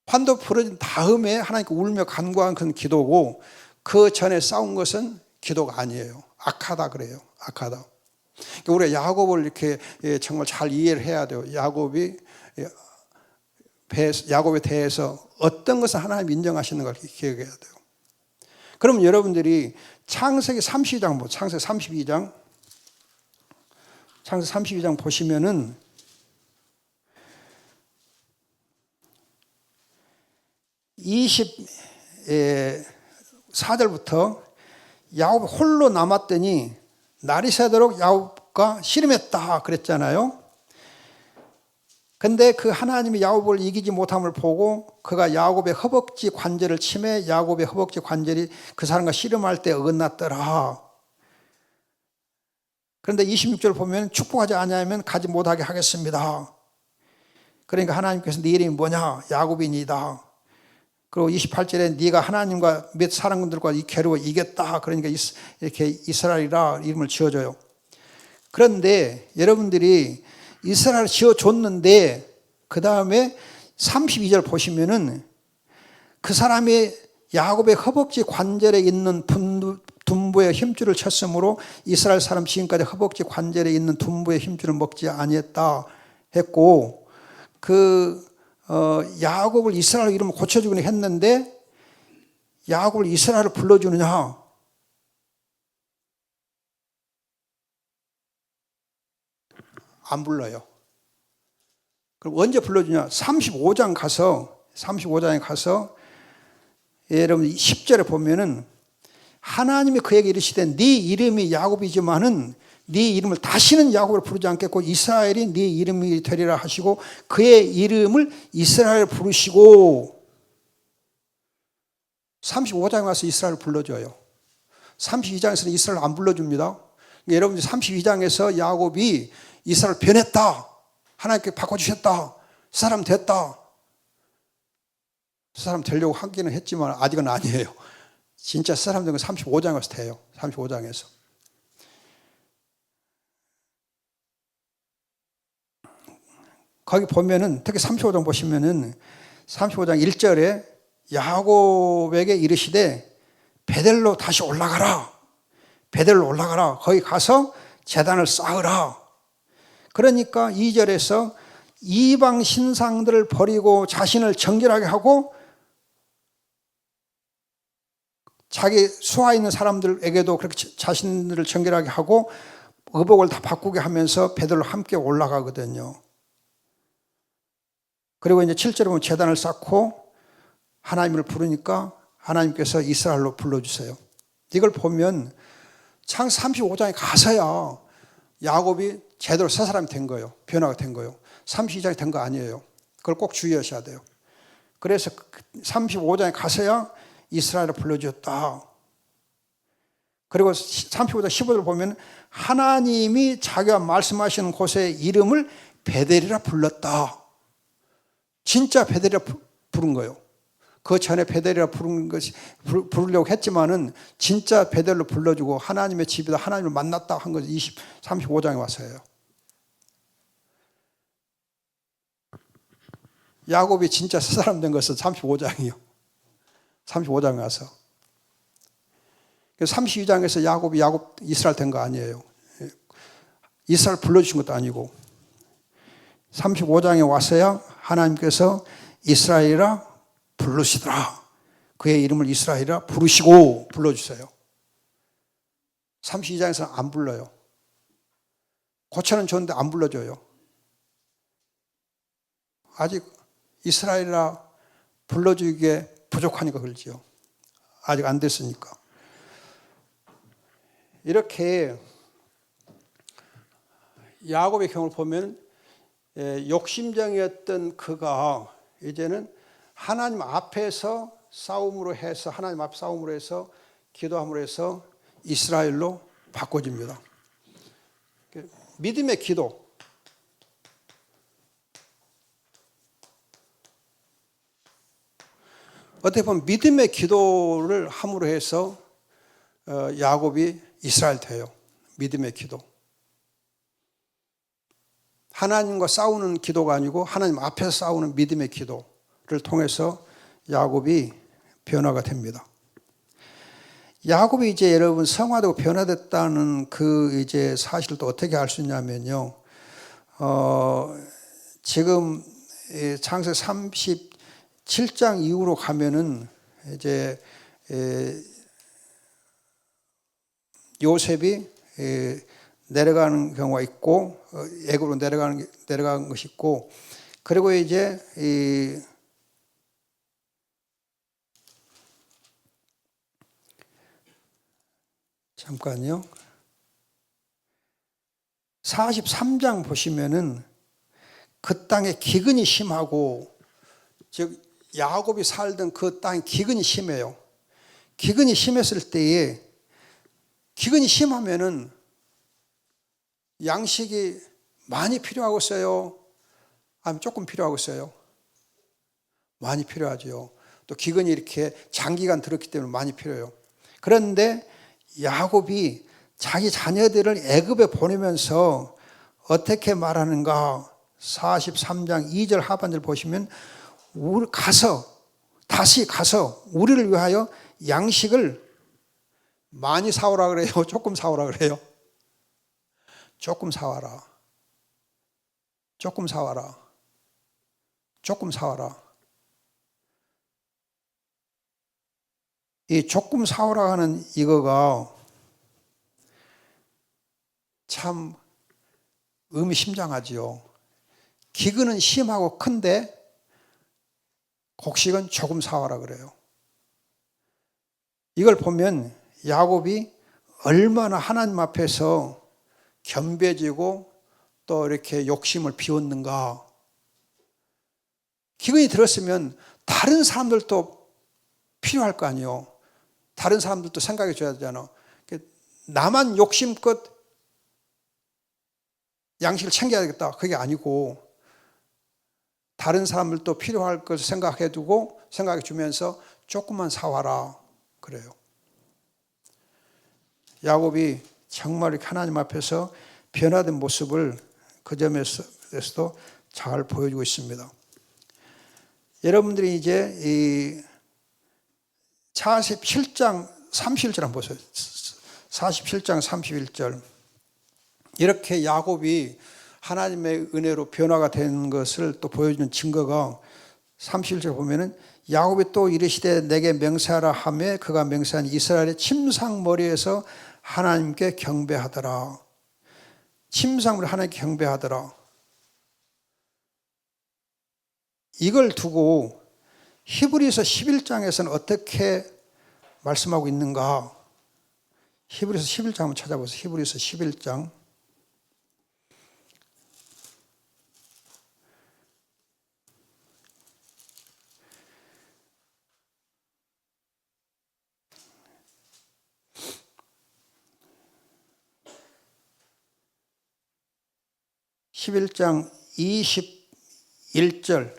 환도 풀어진 다음에 하나님께 울며 간구한 그런 기도고 그 전에 싸운 것은 기도가 아니에요. 악하다 그래요. 악하다. 우리가 야곱을 이렇게 정말 잘 이해를 해야 돼요. 야곱에 대해서 어떤 것을 하나님 인정하시는 걸 기억해야 돼요. 그럼 여러분들이 창세기 32장, 창세기 32장 보시면은 24절부터 야곱이 홀로 남았더니 날이 새도록 야곱과 씨름했다 그랬잖아요. 근데 그 하나님이 야곱을 이기지 못함을 보고 그가 야곱의 허벅지 관절을 치매 야곱의 허벅지 관절이 그 사람과 씨름할 때 어긋났더라. 그런데 26절 보면 축복하지 않으면 가지 못하게 하겠습니다. 그러니까 하나님께서 네 이름이 뭐냐? 야곱이니다. 그리고 28절에 네가 하나님과 몇 사람들과 겨루어 이겼다. 그러니까 이렇게 이스라엘이라 이름을 지어줘요. 그런데 여러분들이 이스라엘을 지어줬는데 그 다음에 32절 보시면은 그 사람이 야곱의 허벅지 관절에 있는 둔부의 힘줄을 쳤으므로 이스라엘 사람 지금까지 허벅지 관절에 있는 둔부의 힘줄을 먹지 아니했다 했고 야곱을 이스라엘 이름을 고쳐주기는 했는데 야곱을 이스라엘을 불러주느냐? 안 불러요. 그럼 언제 불러주냐? 35장에 가서 여러분 10절에 보면은 하나님이 그에게 이르시되 네 이름이 야곱이지만은 네 이름을 다시는 야곱을 부르지 않겠고 이스라엘이 네 이름이 되리라 하시고 그의 이름을 이스라엘 부르시고 35장에 와서 이스라엘을 불러줘요. 32장에서는 이스라엘 안 불러줍니다. 여러분들 32장에서 야곱이 이스라엘 변했다. 하나님께 바꿔주셨다. 사람 됐다. 사람 되려고 하기는 했지만 아직은 아니에요. 진짜 사람 된 건 35장에서 돼요. 35장에서. 거기 보면은 특히 35장 보시면은 35장 1절에 야곱에게 이르시되 베델로 다시 올라가라. 베델로 올라가라. 거기 가서 제단을 쌓으라. 그러니까 2절에서 이방 신상들을 버리고 자신을 정결하게 하고 자기 수하 있는 사람들에게도 그렇게 자신들을 정결하게 하고 의복을 다 바꾸게 하면서 베델로 함께 올라가거든요. 그리고 이제 7절에 보면 제단을 쌓고 하나님을 부르니까 하나님께서 이스라엘로 불러주세요. 이걸 보면 창세 35장에 가서야 야곱이 제대로 새 사람이 된 거예요. 변화가 된 거예요. 32장이 된 거 아니에요. 그걸 꼭 주의하셔야 돼요. 그래서 35장에 가서야 이스라엘을 불러주었다. 그리고 35장 15절을 보면 하나님이 자기가 말씀하시는 곳의 이름을 베델이라 불렀다. 진짜 베델이라 부른 거예요. 그 전에 베델이라 부르려고 했지만은 진짜 베델로 불러주고 하나님의 집에다 하나님을 만났다 한 것이 35장에 와서예요. 야곱이 진짜 새 사람 된 것은 35장이요. 35장에 와서. 32장에서 야곱이 이스라엘 된 거 아니에요. 이스라엘 불러주신 것도 아니고 35장에 와서야 하나님께서 이스라엘이라 부르시더라. 그의 이름을 이스라엘이라 부르시고 불러주세요. 32장에서는 안 불러요. 고쳐는 좋은데 안 불러줘요. 아직 이스라엘이라 불러주기에 부족하니까 그러지요. 아직 안 됐으니까. 이렇게 야곱의 경우를 보면 욕심쟁이였던 그가 이제는 하나님 앞에서 싸움으로 해서 하나님 앞 싸움으로 해서 기도함으로 해서 이스라엘로 바꿔집니다. 믿음의 기도. 어떻게 보면 믿음의 기도를 함으로 해서 야곱이 이스라엘 돼요. 믿음의 기도. 하나님과 싸우는 기도가 아니고 하나님 앞에서 싸우는 믿음의 기도를 통해서 야곱이 변화가 됩니다. 야곱이 이제 여러분 성화되고 변화됐다는 그 이제 사실을 또 어떻게 알 수 있냐면요. 지금 창세 37장 이후로 가면은 이제 요셉이 내려가는 경우가 있고 애굽으로 내려가는 것이 있고 그리고 이제 잠깐요. 43장 보시면은 그 땅에 기근이 심하고 즉 야곱이 살던 그 땅에 기근이 심해요. 기근이 심했을 때에 기근이 심하면은 양식이 많이 필요하겠어요? 아니면 조금 필요하겠어요? 많이 필요하죠. 또 기근이 이렇게 장기간 들었기 때문에 많이 필요해요. 그런데 야곱이 자기 자녀들을 애굽에 보내면서 어떻게 말하는가? 43장 2절 하반절 보시면 다시 가서 우리를 위하여 양식을 많이 사오라 그래요? 조금 사오라 그래요? 조금 사와라. 조금 사와라. 조금 사와라. 이 조금 사오라 하는 이거가 참 의미심장하지요. 기근은 심하고 큰데 곡식은 조금 사와라 그래요. 이걸 보면 야곱이 얼마나 하나님 앞에서 겸비해지고 또 이렇게 욕심을 비웠는가. 기근이 들었으면 다른 사람들도 필요할 거 아니에요. 다른 사람들도 생각해 줘야 되잖아. 나만 욕심껏 양식을 챙겨야 되겠다. 그게 아니고 다른 사람들도 필요할 것을 생각해 두고 생각해 주면서 조금만 사와라 그래요. 야곱이 정말 이렇게 하나님 앞에서 변화된 모습을 그 점에서도 잘 보여주고 있습니다. 여러분들이 이제 이 47장 31절 한번 보세요. 47장 31절. 이렇게 야곱이 하나님의 은혜로 변화가 된 것을 또 보여주는 증거가 31절 보면은 야곱이 또 이르시되 내게 맹세하라 하매 그가 맹세한 이스라엘의 침상머리에서 하나님께 경배하더라. 침상머리 하나님께 경배하더라. 이걸 두고 히브리서 11장에서는 어떻게 말씀하고 있는가? 히브리서 11장 한번 찾아보세요. 히브리서 11장. (11장) 21절.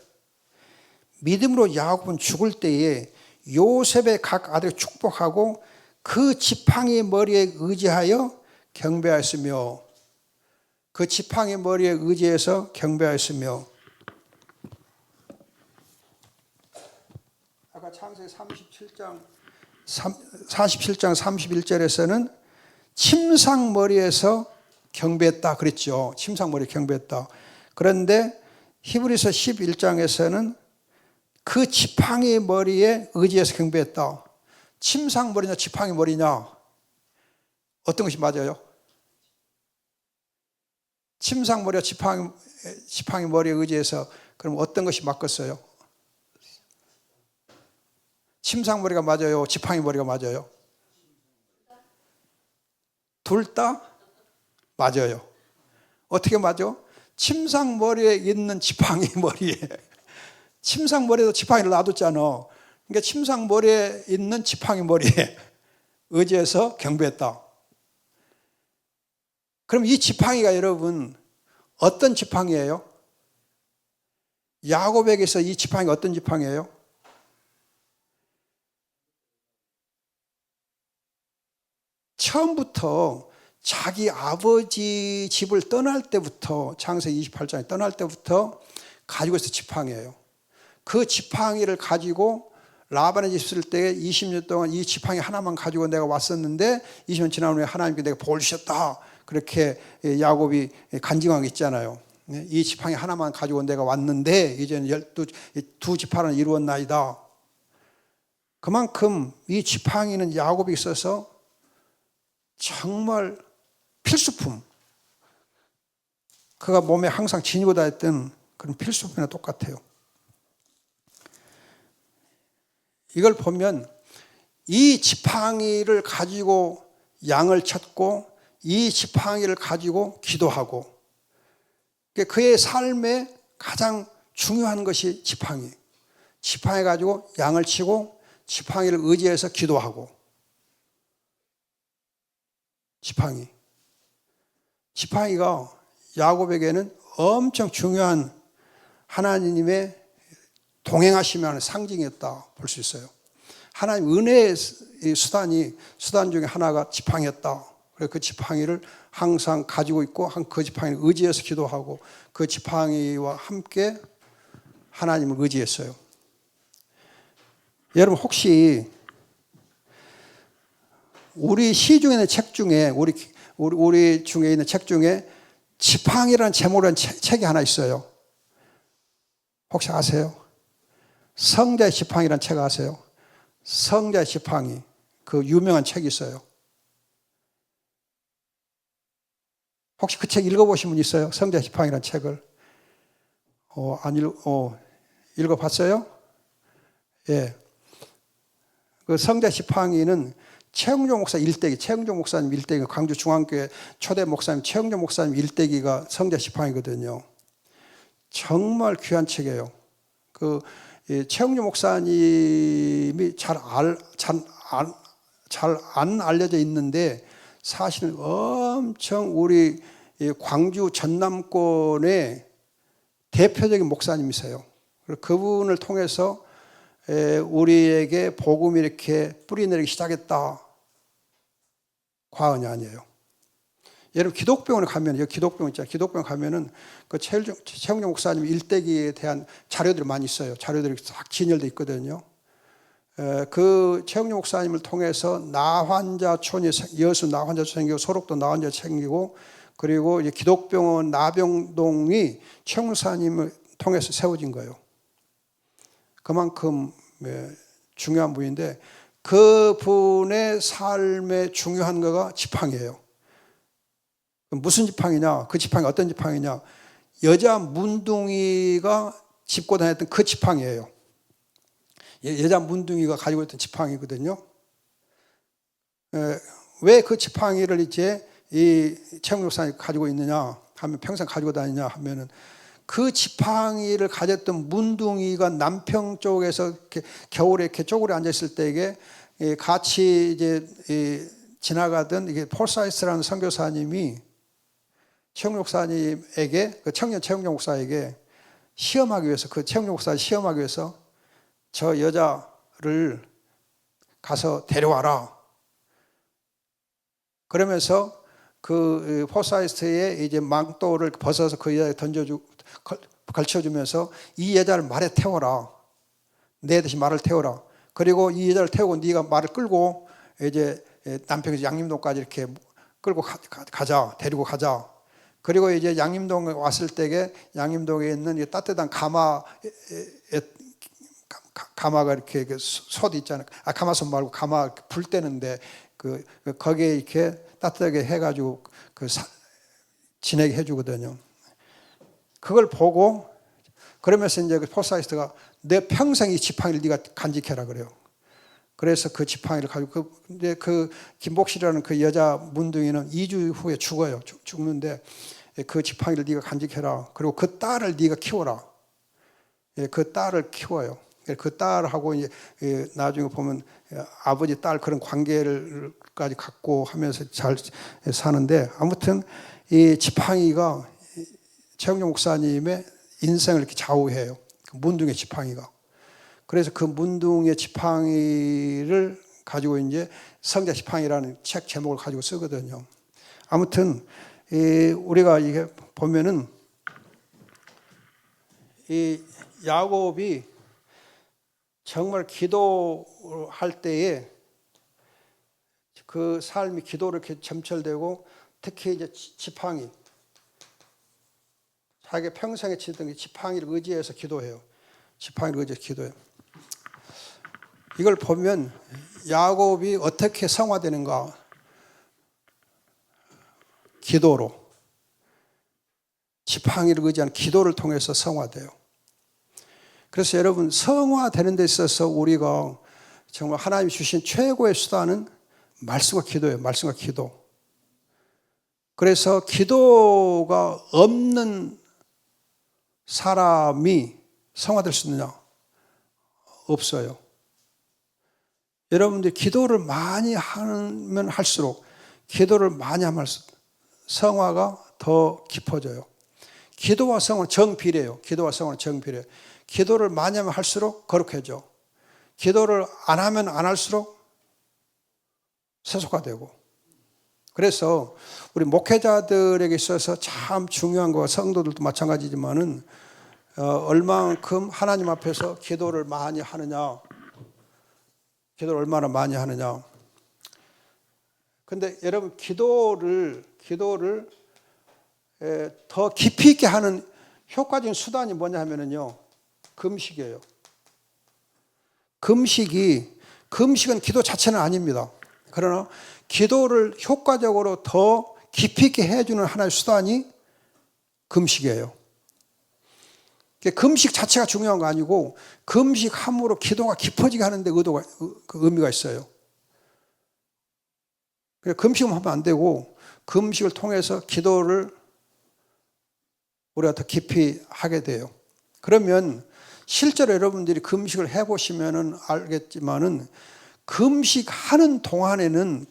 믿음으로 야곱은 죽을 때에 요셉의 각 아들을 축복하고 그 지팡이의 머리에 의지하여 경배하였으며, 그 지팡이 머리에 의지해서 경배하였으며. 아까 창세기 47장 31절에서는 침상 머리에서 경배했다 그랬죠. 침상 머리에 경배했다. 그런데 히브리서 11장에서는 그 지팡이 머리에 의지해서 경배했다. 침상 머리냐 지팡이 머리냐, 어떤 것이 맞아요? 침상 머리와 지팡이 머리에 의지해서, 그럼 어떤 것이 맞겠어요? 침상 머리가 맞아요? 지팡이 머리가 맞아요? 둘 다 맞아요. 어떻게 맞아? 침상 머리에 있는 지팡이 머리에, 침상 머리에도 지팡이를 놔뒀잖아. 그러니까 침상 머리에 있는 지팡이 머리에 의지해서 경배했다. 그럼 이 지팡이가 여러분 어떤 지팡이예요? 야곱에게서 이 지팡이가 어떤 지팡이예요? 처음부터 자기 아버지 집을 떠날 때부터, 창세기 28장에 떠날 때부터 가지고 있었던 지팡이예요. 그 지팡이를 가지고 라반의 집 있을 때 20년 동안 이 지팡이 하나만 가지고 내가 왔었는데 20년 지난 후에 하나님께 내가 복을 주셨다, 그렇게 야곱이 간증한 게 있잖아요. 이 지팡이 하나만 가지고 내가 왔는데 이제는 두 지파는 이루었나이다. 그만큼 이 지팡이는 야곱이 있어서 정말 필수품, 그가 몸에 항상 지니고 다녔던 그런 필수품이나 똑같아요. 이걸 보면 이 지팡이를 가지고 양을 쳤고 이 지팡이를 가지고 기도하고, 그의 삶에 가장 중요한 것이 지팡이. 지팡이 가지고 양을 치고 지팡이를 의지해서 기도하고. 지팡이가 야곱에게는 엄청 중요한 하나님의 동행하시면 상징이었다 볼 수 있어요. 하나님 은혜의 수단 중에 하나가 지팡이였다. 그래서 그 지팡이를 항상 가지고 있고 그 지팡이를 의지해서 기도하고 그 지팡이와 함께 하나님을 의지했어요. 여러분 혹시 우리 시중에 있는 책 중에 우리 중에 있는 책 중에 지팡이라는 제목으로 한 책이 하나 있어요. 혹시 아세요? 성자의 지팡이라는 책 아세요? 성자의 지팡이, 그 유명한 책이 있어요. 혹시 그 책 읽어보신 분 있어요? 성자의 지팡이라는 책을 읽어봤어요? 예. 그 성자의 지팡이는 최영종 목사 일대기, 최영종 목사님 일대기, 광주 중앙교회 초대 목사님 최영종 목사님 일대기가 성자의 지팡이거든요. 정말 귀한 책이에요. 그 최영종 목사님이 잘 안 알려져 있는데 사실은 엄청 우리 광주 전남권의 대표적인 목사님이세요. 그분을 통해서 우리에게 복음이 이렇게 뿌리내리기 시작했다. 과언이 아니에요. 여러분 기독병원에 가면, 여기 기독병원 있잖아요. 기독병원 가면은 그 최영종 목사님 일대기에 대한 자료들이 많이 있어요. 자료들이 싹 진열되어 있거든요. 그 최영종 목사님을 통해서 나환자촌이, 여수 나환자촌 생기고 소록도 나환자 생기고, 그리고 이제 기독병원 나병동이 최영종 목사님을 통해서 세워진 거예요. 그만큼 중요한 분인데 그 분의 삶에 중요한 거가 지팡이에요. 무슨 지팡이냐? 그 지팡이 어떤 지팡이냐? 여자 문둥이가 짚고 다녔던 그 지팡이에요. 여자 문둥이가 가지고 있던 지팡이거든요. 왜 그 지팡이를 이제 이 최영록 목사님이 가지고 있느냐 하면, 평생 가지고 다니냐 하면은, 그 지팡이를 가졌던 문둥이가 남평 쪽에서 이렇게 겨울에 이렇게 쪼그려 앉아 있을 때에 같이 이제 지나가던 이게 폴사이스라는 선교사님이 최영록 목사님에게, 그 청년 최영록 목사에게 시험하기 위해서, 그 최영록 목사 시험하기 위해서 저 여자를 가서 데려와라. 그러면서 그 포사이스트에 이제 망토를 벗어서 그 여자에 걸쳐주면서 이 여자를 말에 태워라. 내 대신 말을 태워라. 그리고 이 여자를 태우고 네가 말을 끌고 이제 남평에서 양림동까지 이렇게 끌고 가자. 데리고 가자. 그리고 이제 양림동에 왔을 때에 양림동에 있는 따뜻한 가마가 이렇게 솥 있잖아요. 가마솥 말고 가마 불 때는데 거기에 이렇게 따뜻하게 해가지고 지내게 해주거든요. 그걸 보고 그러면서 이제 그 포사이스트가 내 평생 이 지팡이를 네가 간직해라 그래요. 그래서 그 지팡이를 가지고 근데 그 김복실이라는 그 여자 문둥이는 2주 후에 죽어요. 죽는데 그 지팡이를 네가 간직해라. 그리고 그 딸을 네가 키워라. 그 딸을 키워요. 그 딸하고 이제 나중에 보면 아버지 딸 그런 관계를까지 갖고 하면서 잘 사는데, 아무튼 이 지팡이가 최영록 목사님의 인생을 이렇게 좌우해요. 그 문둥의 지팡이가. 그래서 그 문둥의 지팡이를 가지고 이제 성자 지팡이라는 책 제목을 가지고 쓰거든요. 아무튼 우리가 이게 보면은 이 야곱이 정말 기도할 때에 그 삶이 기도로 이렇게 점철되고, 특히 이제 지팡이, 자기 평생에 치던 지팡이를 의지해서 기도해요. 지팡이를 의지해서 기도해요. 이걸 보면 야곱이 어떻게 성화되는가? 기도로, 지팡이를 의지한 기도를 통해서 성화돼요. 그래서 여러분, 성화되는 데 있어서 우리가 정말 하나님이 주신 최고의 수단은 말씀과 기도예요. 말씀과 기도. 그래서 기도가 없는 사람이 성화될 수 있느냐? 없어요. 여러분들이 기도를 많이 하면 할수록, 기도를 많이 하면 할수록 성화가 더 깊어져요. 기도와 성화는 정비례해요. 기도와 성화는 정비례해요. 기도를 많이 하면 할수록 거룩해져. 기도를 안 하면 안 할수록 세속화되고. 그래서 우리 목회자들에게 있어서 참 중요한 거, 성도들도 마찬가지지만은 얼마만큼 하나님 앞에서 기도를 많이 하느냐, 기도를 얼마나 많이 하느냐. 근데 여러분, 기도를 더 깊이 있게 하는 효과적인 수단이 뭐냐 하면은요, 금식이에요. 금식은 기도 자체는 아닙니다. 그러나 기도를 효과적으로 더 깊이 있게 해주는 하나의 수단이 금식이에요. 금식 자체가 중요한 거 아니고, 금식함으로 기도가 깊어지게 하는데 의미가 있어요. 금식만 하면 안 되고, 금식을 통해서 기도를 우리가 더 깊이 하게 돼요. 그러면 실제로 여러분들이 금식을 해보시면 알겠지만은, 금식하는 동안에는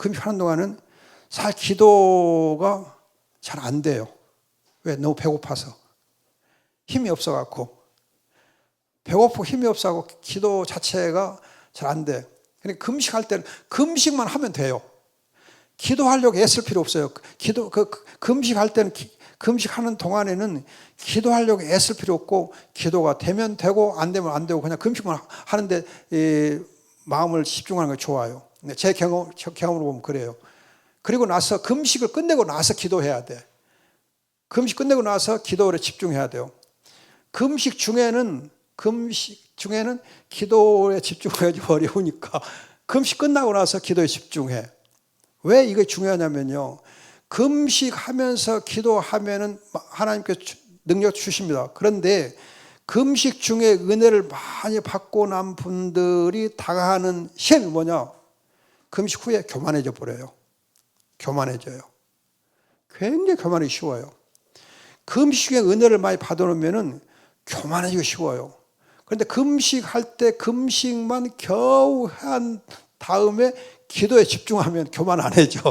잘 기도가 잘 안 돼요. 왜? 너무 배고파서. 힘이 없어갖고. 배고프고 힘이 없어갖고 기도 자체가 잘 안 돼. 그러니까 금식할 때는 금식만 하면 돼요. 기도하려고 애쓸 필요 없어요. 금식할 때는, 금식하는 동안에는 기도하려고 애쓸 필요 없고, 기도가 되면 되고 안 되면 안 되고 그냥 금식만 하는데 마음을 집중하는 게 좋아요. 제 경험으로 보면 그래요. 그리고 나서 금식을 끝내고 나서 기도해야 돼. 금식 끝내고 나서 기도에 집중해야 돼요. 금식 중에는 기도에 집중하기 어려우니까 금식 끝나고 나서 기도에 집중해. 왜 이게 중요하냐면요, 금식하면서 기도하면은 하나님께서 능력 주십니다. 그런데 금식 중에 은혜를 많이 받고 난 분들이 당하는 시험이 뭐냐? 금식 후에 교만해져 버려요. 교만해져요. 굉장히 교만하기 쉬워요. 금식 후에 은혜를 많이 받아놓으면 교만해지기 쉬워요. 그런데 금식할 때 금식만 겨우 한 다음에 기도에 집중하면 교만 안 해져.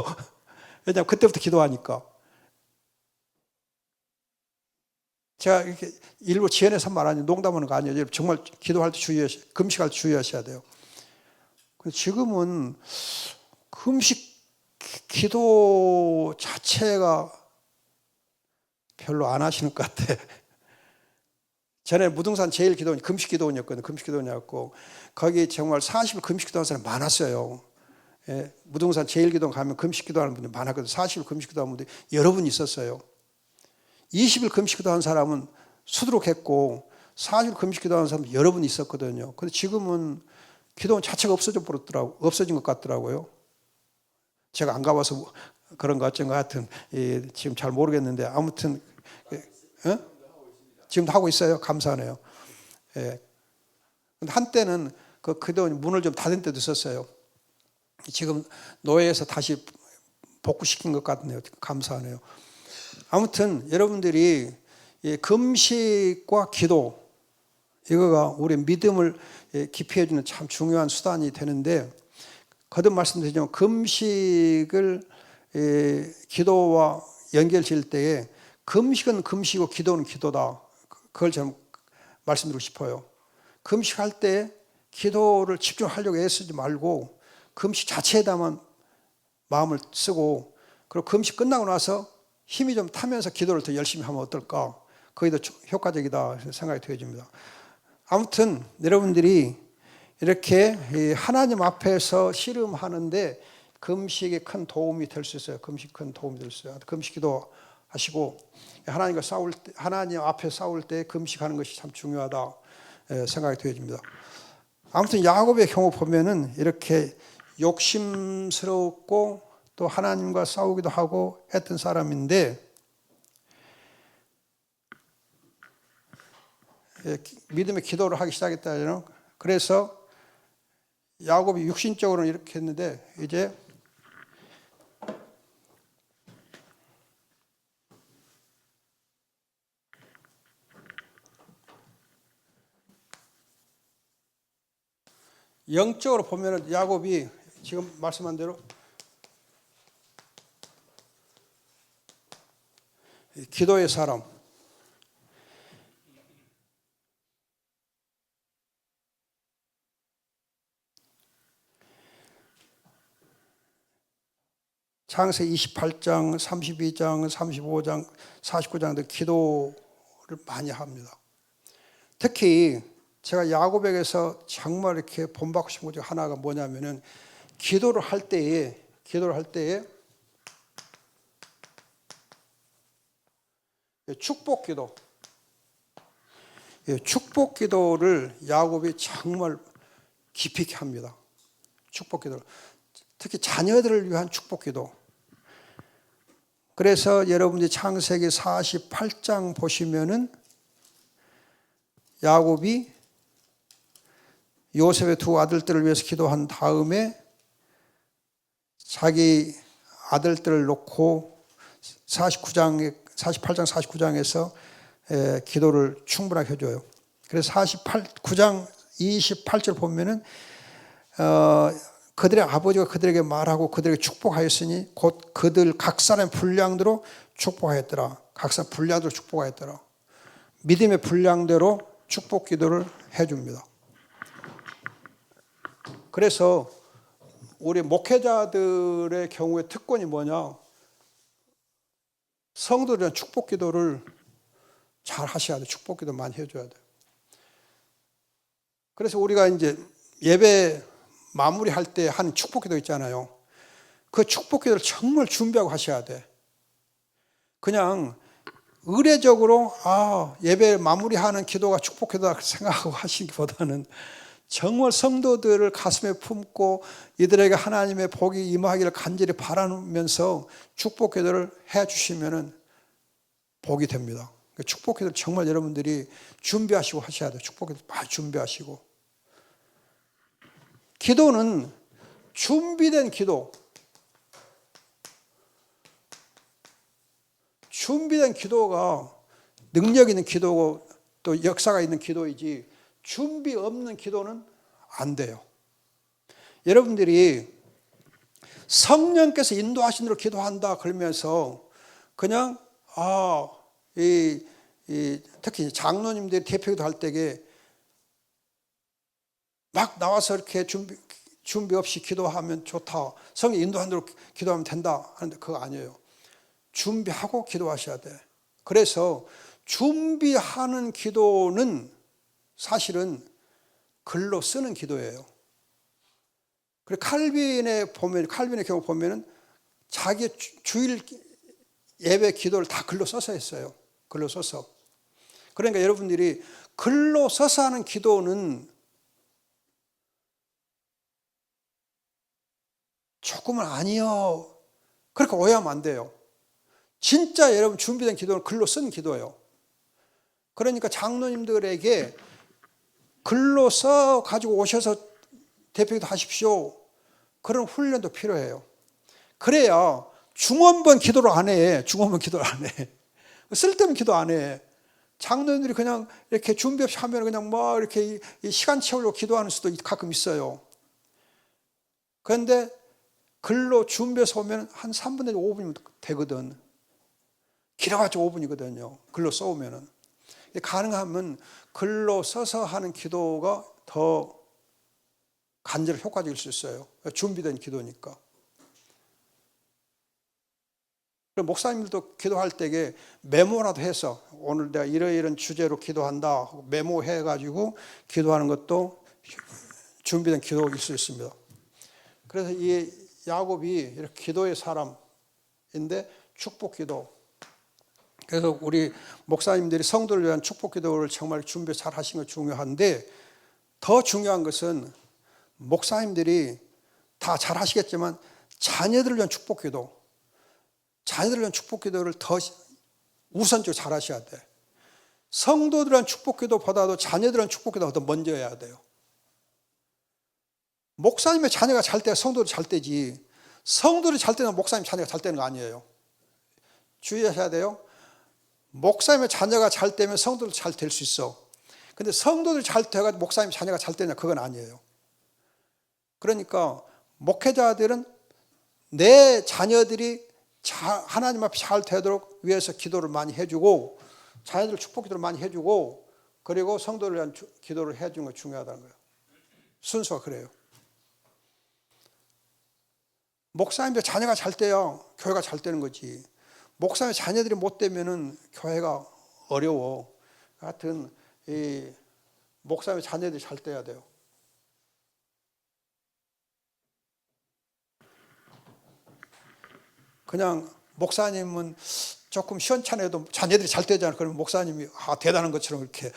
왜냐하면 그때부터 기도하니까. 제가 이렇게 일부 지연해서 말하는 농담하는 거 아니에요. 정말 기도할 때 금식할 때 주의하셔야 돼요. 지금은 금식 기도 자체가 별로 안 하시는 것 같아. 전에 무등산 제일 기도원 금식 기도원이었거든요. 금식 기도원이었고 거기 정말 40일 금식 기도하는 사람이 많았어요. 예, 무등산 제일 기도원 가면 금식 기도하는 분들이 많았거든요. 40일 금식 기도하는 분들이 여러 분 있었어요. 20일 금식 기도하는 사람은 수두룩했고 40일 금식 기도하는 사람은 여러 분 있었거든요. 근데 지금은 기도원 자체가 없어진 것 같더라고요. 제가 안 가봐서 그런 것 같은 지금 잘 모르겠는데 아무튼 지금도 하고 있어요. 감사하네요. 예. 한때는 그 기도원 문을 좀 닫은 때도 있었어요. 지금 노예에서 다시 복구시킨 것 같네요. 감사하네요. 아무튼 여러분들이 금식과 기도 이거가 우리 믿음을 깊이 해주는 참 중요한 수단이 되는데 거듭 말씀드리지만 금식을 기도와 연결 지을 때에 금식은 금식이고 기도는 기도다. 그걸 좀 말씀드리고 싶어요. 금식할 때 기도를 집중하려고 애쓰지 말고 금식 자체에다만 마음을 쓰고 그리고 금식 끝나고 나서 힘이 좀 타면서 기도를 더 열심히 하면 어떨까? 그게 더 효과적이다 생각이 되어집니다. 아무튼 여러분들이 이렇게 하나님 앞에서 씨름하는데 금식이 큰 도움이 될 수 있어요. 금식 큰 도움이 될 수 있어요. 금식 기도하시고 하나님과 하나님 앞에 싸울 때 금식하는 것이 참 중요하다 생각이 되어집니다. 아무튼 야곱의 경우 보면은 이렇게 욕심스럽고 또 하나님과 싸우기도 하고 했던 사람인데 믿음의 기도를 하기 시작했다잖아요. 그래서 야곱이 육신적으로는 이렇게 했는데 이제 영적으로 보면은 야곱이 지금 말씀한 대로 기도의 사람, 창세기 28장, 32장, 35장, 49장 등 기도를 많이 합니다. 특히 제가 야곱에게서 정말 이렇게 본받고 싶은 것 중 하나가 뭐냐면은 기도를 할 때에 축복 기도. 축복 기도를 야곱이 정말 깊이 있게 합니다. 축복 기도를. 특히 자녀들을 위한 축복 기도. 그래서 여러분들이 창세기 48장 보시면은 야곱이 요셉의 두 아들들을 위해서 기도한 다음에 자기 아들들을 놓고 48장 49장에서 기도를 충분하게 해줘요. 그래서 9장 28절 보면은 그들의 아버지가 그들에게 말하고 그들에게 축복하였으니 곧 그들 각 사람의 분량대로 축복하였더라. 각 사람 분량대로 축복하였더라. 믿음의 분량대로 축복 기도를 해줍니다. 그래서 우리 목회자들의 경우에 특권이 뭐냐? 성도들은 축복 기도를 잘 하셔야 돼요. 축복 기도 많이 해줘야 돼요. 그래서 우리가 이제 예배 마무리할 때 하는 축복 기도 있잖아요. 그 축복 기도를 정말 준비하고 하셔야 돼. 그냥 의례적으로 예배 마무리하는 기도가 축복 기도다 생각하고 하시기보다는 정말 성도들을 가슴에 품고 이들에게 하나님의 복이 임하기를 간절히 바라면서 축복 기도를 해주시면 복이 됩니다. 축복 기도를 정말 여러분들이 준비하시고 하셔야 돼요. 축복 기도 많이 준비하시고. 기도는 준비된 기도, 준비된 기도가 능력 있는 기도고 또 역사가 있는 기도이지, 준비 없는 기도는 안 돼요. 여러분들이 성령께서 인도하신 대로 기도한다 그러면서 그냥 특히 장로님들이 대표기도 할 때에 막 나와서 이렇게 준비 없이 기도하면 좋다, 성령 인도한 대로 기도하면 된다 하는데 그거 아니에요. 준비하고 기도하셔야 돼. 그래서 준비하는 기도는 사실은 글로 쓰는 기도예요. 그리고 칼빈의 경우 보면은 자기 주일 예배 기도를 다 글로 써서 했어요. 글로 써서. 그러니까 여러분들이 글로 써서 하는 기도는 조금은 아니요, 그렇게 오해하면 안 돼요. 진짜 여러분 준비된 기도는 글로 쓴 기도예요. 그러니까 장로님들에게 글로 써 가지고 오셔서 대표기도 하십시오, 그런 훈련도 필요해요. 그래야 중원본 기도를 안 해. 중원본 기도를 안 해. 쓸데없는 기도 안 해. 장로님들이 그냥 이렇게 준비 없이 하면 그냥 막 이렇게 시간 채우려고 기도하는 수도 가끔 있어요. 그런데 글로 준비해서 오면 한 3분 내지 5분이면 되거든. 길어가지고 5분이거든요. 글로 써오면은. 가능하면 글로 써서 하는 기도가 더 간절히 효과적일 수 있어요. 준비된 기도니까. 목사님들도 기도할 때에 메모라도 해서 오늘 내가 이러이런 주제로 기도한다 하고 메모해가지고 기도하는 것도 준비된 기도일 수 있습니다. 그래서 이 야곱이 이렇게 기도의 사람인데 축복 기도. 그래서 우리 목사님들이 성도를 위한 축복 기도를 정말 준비 잘 하시는 게 중요한데, 더 중요한 것은 목사님들이 다 잘 하시겠지만 자녀들을 위한 축복 기도, 자녀들을 위한 축복 기도를 더 우선적으로 잘 하셔야 돼. 성도들을 위한 축복 기도보다도 자녀들을 위한 축복 기도가 더 먼저 해야 돼요. 목사님의 자녀가 잘 때야 성도들이 잘 때지, 성도들이 잘 때는 목사님 자녀가 잘 때는 거 아니에요. 주의하셔야 돼요. 목사님의 자녀가 잘 되면 성도들 잘 될 수 있어. 근데 성도들이 잘 돼가지고 목사님 자녀가 잘 되냐, 그건 아니에요. 그러니까 목회자들은 내 자녀들이 하나님 앞에 잘 되도록 위해서 기도를 많이 해주고, 자녀들 축복 기도를 많이 해주고, 그리고 성도를 위한 기도를 해주는 게 중요하다는 거예요. 순서가 그래요. 목사님들 자녀가 잘 돼야 교회가 잘 되는 거지. 목사님 자녀들이 못 되면은 교회가 어려워. 하여튼 이 목사님 자녀들이 잘 돼야 돼요. 그냥 목사님은 조금 시원찮아도 자녀들이 잘 되잖아요. 그러면 목사님이 대단한 것처럼 이렇게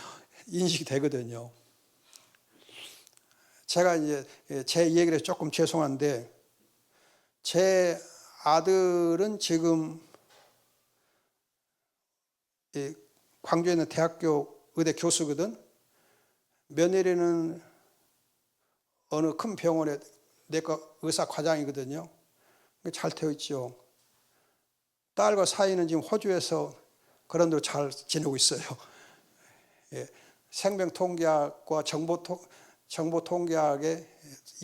인식이 되거든요. 제가 이제 제 얘기를 해서 조금 죄송한데, 제 아들은 지금 광주에 있는 대학교 의대 교수거든. 며느리는 어느 큰 병원에 내과 의사 과장이거든요. 잘 되어 있죠. 딸과 사이는 지금 호주에서 그런 대로 잘 지내고 있어요. 생명통계학과 정보통계학의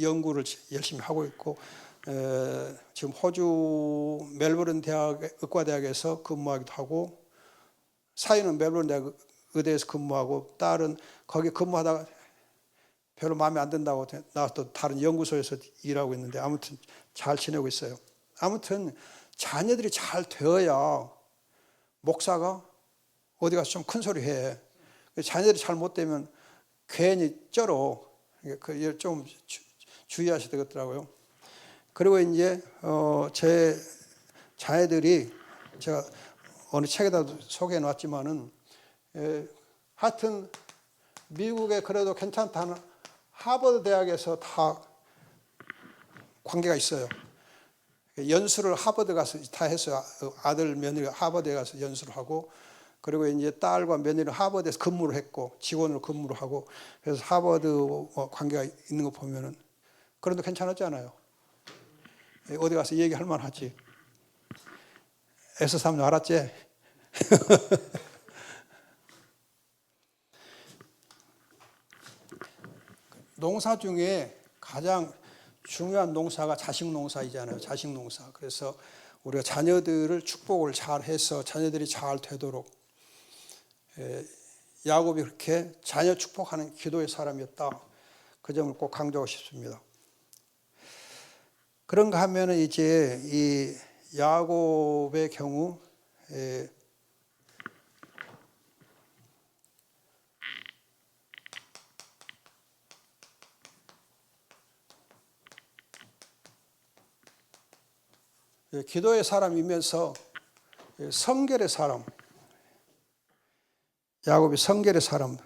연구를 열심히 하고 있고, 지금 호주 멜버른 대학 의과대학에서 근무하기도 하고, 사위는 멜버른 대학 의대에서 근무하고, 딸은 거기 근무하다가 별로 마음에 안 든다고 나와서 또 다른 연구소에서 일하고 있는데, 아무튼 잘 지내고 있어요. 아무튼 자녀들이 잘 되어야 목사가 어디 가서 좀 큰 소리 해. 자녀들이 잘 못 되면 괜히 쩔어. 좀 주의하셔야 되겠더라고요. 그리고 이제 제 자녀들이 제가 어느 책에다 소개해 놨지만은, 하여튼 미국에 그래도 괜찮다는 하버드 대학에서 다 관계가 있어요. 연수를 하버드 가서 다 했어요. 아들 며느리가 하버드에 가서 연수를 하고, 그리고 이제 딸과 며느리는 하버드에서 근무를 했고, 직원으로 근무를 하고, 그래서 하버드 관계가 있는 거 보면은, 그런데 괜찮았잖아요. 어디 가서 얘기할 만하지. 에서 삼 알았지? 농사 중에 가장 중요한 농사가 자식 농사이잖아요. 자식 농사. 그래서 우리가 자녀들을 축복을 잘 해서 자녀들이 잘 되도록, 야곱이 그렇게 자녀 축복하는 기도의 사람이었다. 그 점을 꼭 강조하고 싶습니다. 그런가 하면은 이제 이 야곱의 경우 기도의 사람이면서 성결의 사람, 야곱이 성결의 사람.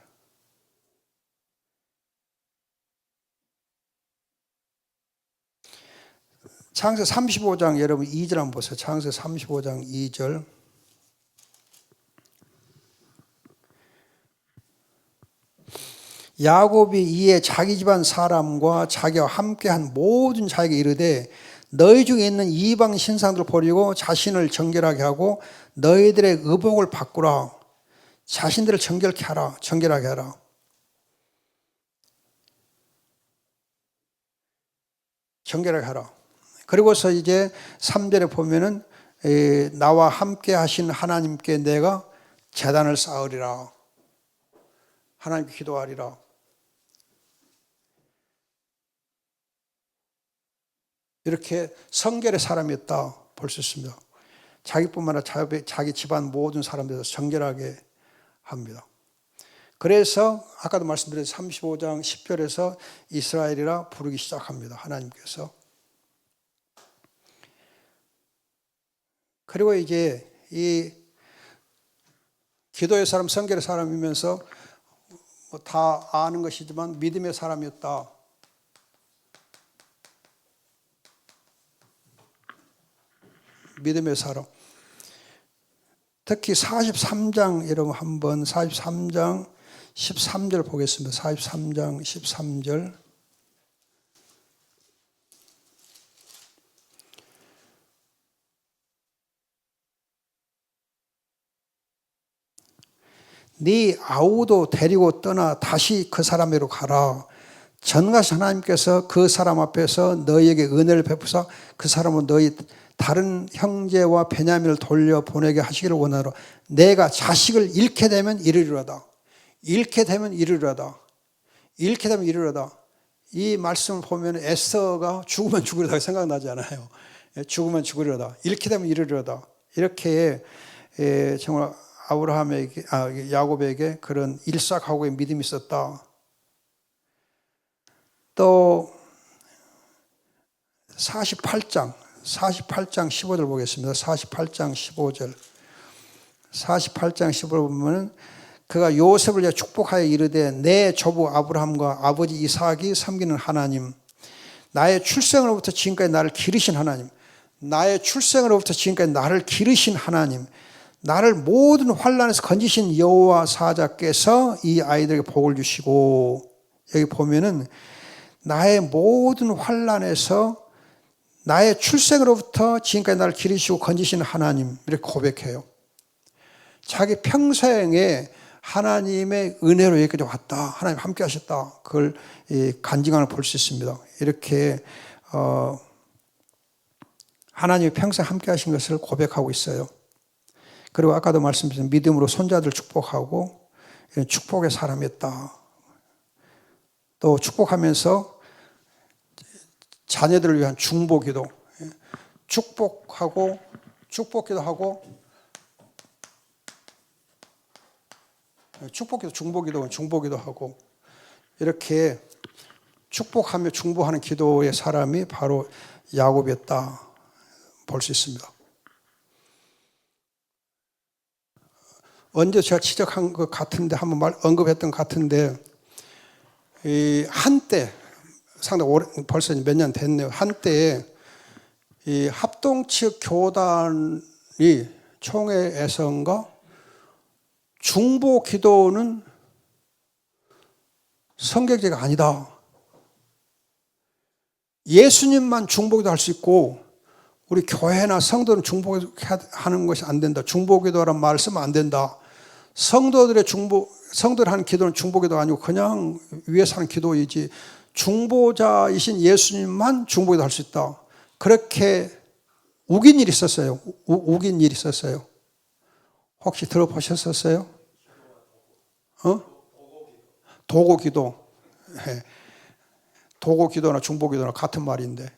창세기 35장 여러분 2절 한번 보세요. 창세기 35장 2절. 야곱이 이에 자기 집안 사람과 자기와 함께한 모든 자에게 이르되 너희 중에 있는 이방 신상들을 버리고 자신을 정결하게 하고 너희들의 의복을 바꾸라. 자신들을 정결케 하라. 정결하게 하라. 정결하게 하라. 그리고서 이제 3절에 보면은 나와 함께 하신 하나님께 내가 제단을 쌓으리라. 하나님께 기도하리라. 이렇게 성결의 사람이었다 볼 수 있습니다. 자기뿐만 아니라 자기 집안 모든 사람들을 정결하게 합니다. 그래서 아까도 말씀드렸듯이 35장 10절에서 이스라엘이라 부르기 시작합니다. 하나님께서. 그리고 이제 이 기도의 사람, 성결의 사람이면서 다 아는 것이지만 믿음의 사람이었다. 믿음의 사람. 특히 43장 여러분 한번 43장 13절 보겠습니다. 43장 13절. 네 아우도 데리고 떠나 다시 그 사람에게로 가라. 전능하신 하나님께서 그 사람 앞에서 너희에게 은혜를 베푸사 그 사람은 너희 다른 형제와 베냐민을 돌려보내게 하시기를 원하노라. 내가 자식을 잃게 되면 이르리로다. 잃게 되면 이르리로다. 잃게 되면 이르리로다. 이 말씀을 보면 에스더가 죽으면 죽으리로다 생각나지 않아요. 죽으면 죽으리로다. 잃게 되면 이르리로다. 이렇게 정말 아브라함에게, 야곱에게 그런 일사각오의 믿음이 있었다. 또 48장 15절 보겠습니다. 48장 15절. 48장 15절 보면 그가 요셉을 축복하여 이르되 내 조부 아브라함과 아버지 이삭이 섬기는 하나님, 나의 출생으로부터 지금까지 나를 기르신 하나님, 나의 출생으로부터 지금까지 나를 기르신 하나님, 나를 모든 환난에서 건지신 여호와 사자께서 이 아이들에게 복을 주시고, 여기 보면은 나의 모든 환난에서 나의 출생으로부터 지금까지 나를 기르시고 건지시는 하나님, 이렇게 고백해요. 자기 평생에 하나님의 은혜로 여기까지 왔다. 하나님 함께 하셨다. 그걸 간증을 볼 수 있습니다. 이렇게 하나님이 평생 함께 하신 것을 고백하고 있어요. 그리고 아까도 말씀드린 믿음으로 손자들 축복하고 축복의 사람이었다. 또 축복하면서 자녀들을 위한 중보기도, 축복하고 축복기도 하고, 축복기도 중보기도 하고, 이렇게 축복하며 중보하는 기도의 사람이 바로 야곱이었다 볼 수 있습니다. 언제 제가 지적한 것 같은데, 한번 언급했던 것 같은데, 한때 상당히 오래, 벌써 몇 년 됐네요. 한때에 이 합동 측 교단이 총회에서인가 중보 기도는 성경제가 아니다. 예수님만 중보 기도 할 수 있고 우리 교회나 성도는 중보하는 것이 안 된다. 중보기도라는 말을 쓰면 안 된다. 성도들 하는 기도는 중보기도가 아니고 그냥 위에서 하는 기도이지, 중보자이신 예수님만 중보기도 할 수 있다. 그렇게 우긴 일이 있었어요. 우긴 일이 있었어요. 혹시 들어보셨었어요? 도고기도. 도고기도나 중보기도나 같은 말인데,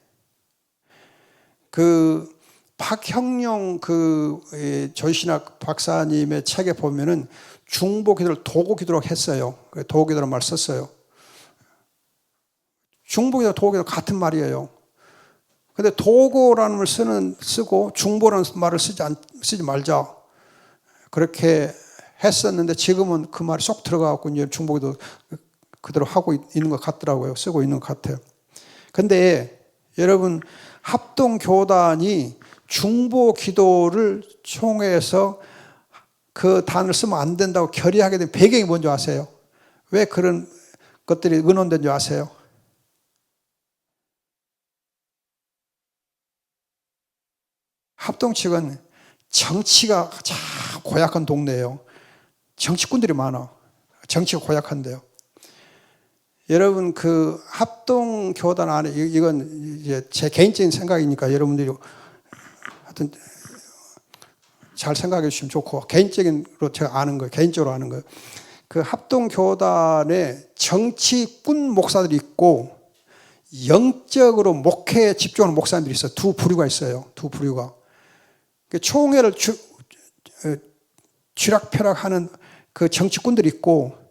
그 박형룡 조신학 박사님의 책에 보면은 중보기도를 도고기도라고 했어요. 도고기도라는 말 썼어요. 중보기도 도고기도 같은 말이에요. 근데 도고라는 말 쓰고 중보라는 말을 쓰지 말자, 그렇게 했었는데 지금은 그 말이 쏙 들어가고 이제 중보기도 그대로 하고 있는 것 같더라고요. 쓰고 있는 것 같아요. 근데 여러분, 합동교단이 중보기도를 총회에서 그 단어를 쓰면 안 된다고 결의하게 된 배경이 뭔지 아세요? 왜 그런 것들이 의논된 줄 아세요? 합동 측은 정치가 참 고약한 동네예요. 정치꾼들이 많아. 정치가 고약한데요. 여러분, 그 합동교단 안에, 이건 이제 제 개인적인 생각이니까 여러분들이 하여튼 잘 생각해 주시면 좋고, 개인적으로 제가 아는 거예요. 개인적으로 아는 거예요. 그 합동교단에 정치꾼 목사들이 있고 영적으로 목회에 집중하는 목사님들이 있어요. 두 부류가 있어요. 두 부류가. 총회를 쥐락펴락하는 그 정치꾼들이 있고,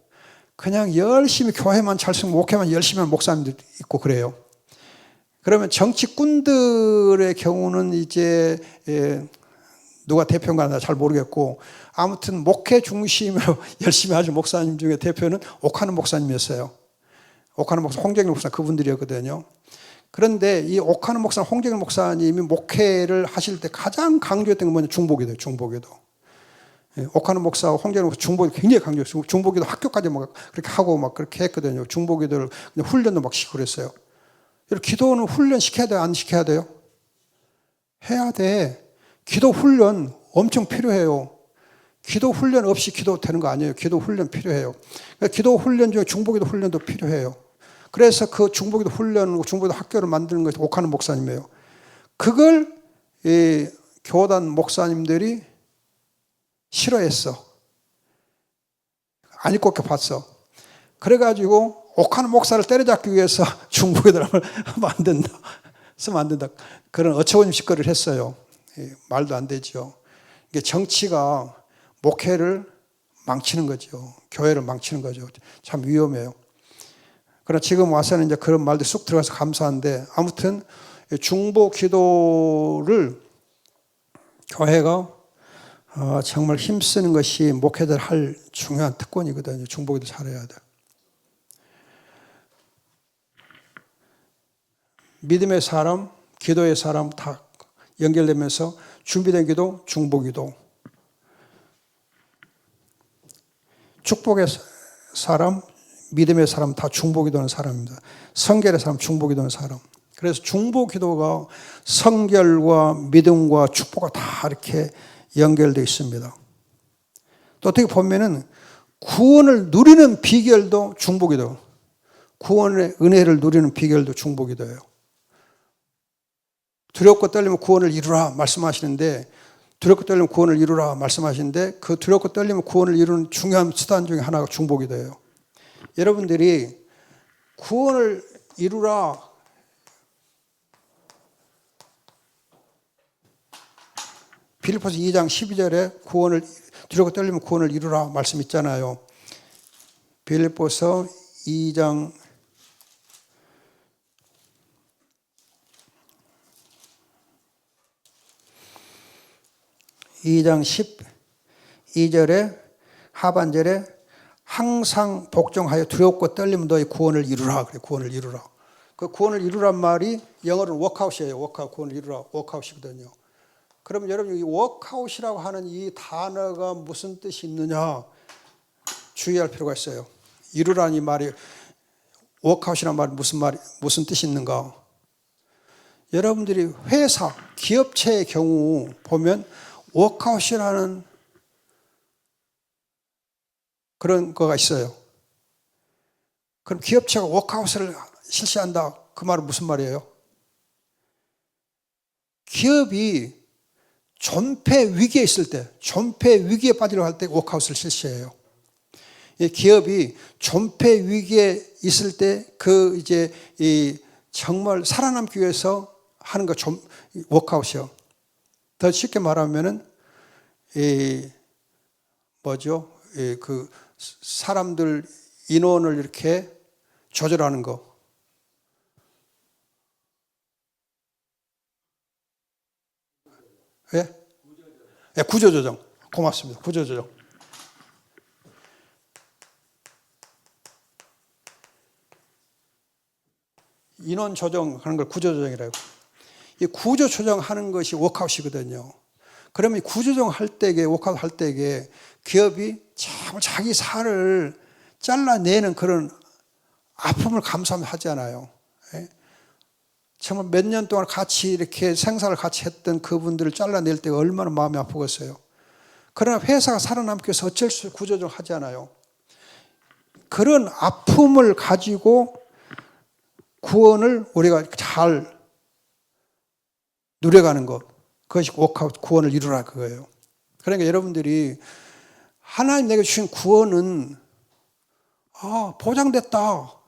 그냥 열심히 교회만 잘 쓰고 목회만 열심히 하는 목사님들이 있고 그래요. 그러면 정치꾼들의 경우는 이제 누가 대표인가 잘 모르겠고, 아무튼 목회 중심으로 열심히 하는 목사님 중에 대표는 옥하는 목사님이었어요. 옥하는 목사, 홍정일 목사, 그분들이었거든요. 그런데 이 옥하는 목사, 홍정일 목사님이 목회를 하실 때 가장 강조했던 게 뭐냐? 중보기도예요. 중보기도. 옥하는 목사와 홍정일 목사 중보기도 굉장히 강조했어요. 중보기도 학교까지 막 그렇게 하고 막 그렇게 했거든요. 중보기도를 훈련도 막 시키고 그랬어요. 기도는 훈련 시켜야 돼요? 안 시켜야 돼요? 해야 돼. 기도 훈련 엄청 필요해요. 기도 훈련 없이 기도 되는 거 아니에요. 기도 훈련 필요해요. 기도 훈련 중에 중보기도 훈련도 필요해요. 그래서 그 중보기도 훈련, 중보기도 학교를 만드는 것이 옥하는 목사님이에요. 그걸 이 교단 목사님들이 싫어했어. 안 입고 봤어. 그래가지고 옥하는 목사를 때려잡기 위해서 중보기도를 하면 안 된다. 쓰면 안 된다. 그런 어처구니 짓거리를 했어요. 말도 안 되죠. 이게 정치가 목회를 망치는 거죠. 교회를 망치는 거죠. 참 위험해요. 그러나 지금 와서는 이제 그런 말들 쑥 들어가서 감사한데, 아무튼 중보 기도를 교회가 정말 힘쓰는 것이 목회들 할 중요한 특권이거든요. 중보 기도 잘해야 돼. 믿음의 사람, 기도의 사람 다 연결되면서 준비된 기도, 중보 기도. 축복의 사람, 믿음의 사람 다 중보 기도하는 사람입니다. 성결의 사람, 중보 기도하는 사람. 그래서 중보 기도가 성결과 믿음과 축복과 다 이렇게 연결되어 있습니다. 또 어떻게 보면은 구원을 누리는 비결도 중보 기도. 구원의 은혜를 누리는 비결도 중보 기도예요. 두렵고 떨리면 구원을 이루라 말씀하시는데, 두렵고 떨리면 구원을 이루라 말씀하시는데, 그 두렵고 떨리면 구원을 이루는 중요한 수단 중에 하나가 중보 기도예요. 여러분들이 구원을 이루라, 빌립보서 2장 12절에 구원을 두렵고 떨리면 구원을 이루라 말씀 있잖아요. 빌립보서 2장 12절에 하반절에 항상 복종하여 두렵고 떨리면 너희 구원을 이루라. 그래, 구원을 이루라. 그 구원을 이루란 말이 영어로는 워크아웃이에요. 워크아웃, 구원을 이루라. 워크아웃이거든요. 그럼 여러분, 이 워크아웃이라고 하는 이 단어가 무슨 뜻이 있느냐 주의할 필요가 있어요. 이루라는 이 말이, 워크아웃이라는 말이 무슨 뜻이 있는가? 여러분들이 회사, 기업체의 경우 보면 워크아웃이라는 그런 거가 있어요. 그럼 기업체가 워크아웃을 실시한다. 그 말은 무슨 말이에요? 기업이 존폐 위기에 있을 때, 존폐 위기에 빠지려고 할 때 워크아웃을 실시해요. 기업이 존폐 위기에 있을 때 그 이제 이 정말 살아남기 위해서 하는 거 워크아웃이요. 더 쉽게 말하면은 그 사람들 인원을 이렇게 조절하는 거. 예? 예, 구조조정. 고맙습니다. 구조조정. 인원 조정하는 걸 구조조정이라고. 이 구조조정하는 것이 워크아웃이거든요. 그러면 구조조정할 때에, 워크아웃 할 때에 기업이 자기 살을 잘라내는 그런 아픔을 감수하잖아요. 정말 몇 년 동안 같이 이렇게 생사를 같이 했던 그분들을 잘라낼 때가 얼마나 마음이 아프겠어요. 그러나 회사가 살아남기 위해서 어쩔 수 없이 구조조정 하잖아요. 그런 아픔을 가지고 구원을 우리가 잘 누려가는 것, 그것이 워크아웃 구원을 이루라 그거예요. 그러니까 여러분들이 하나님 내게 주신 구원은 보장됐다.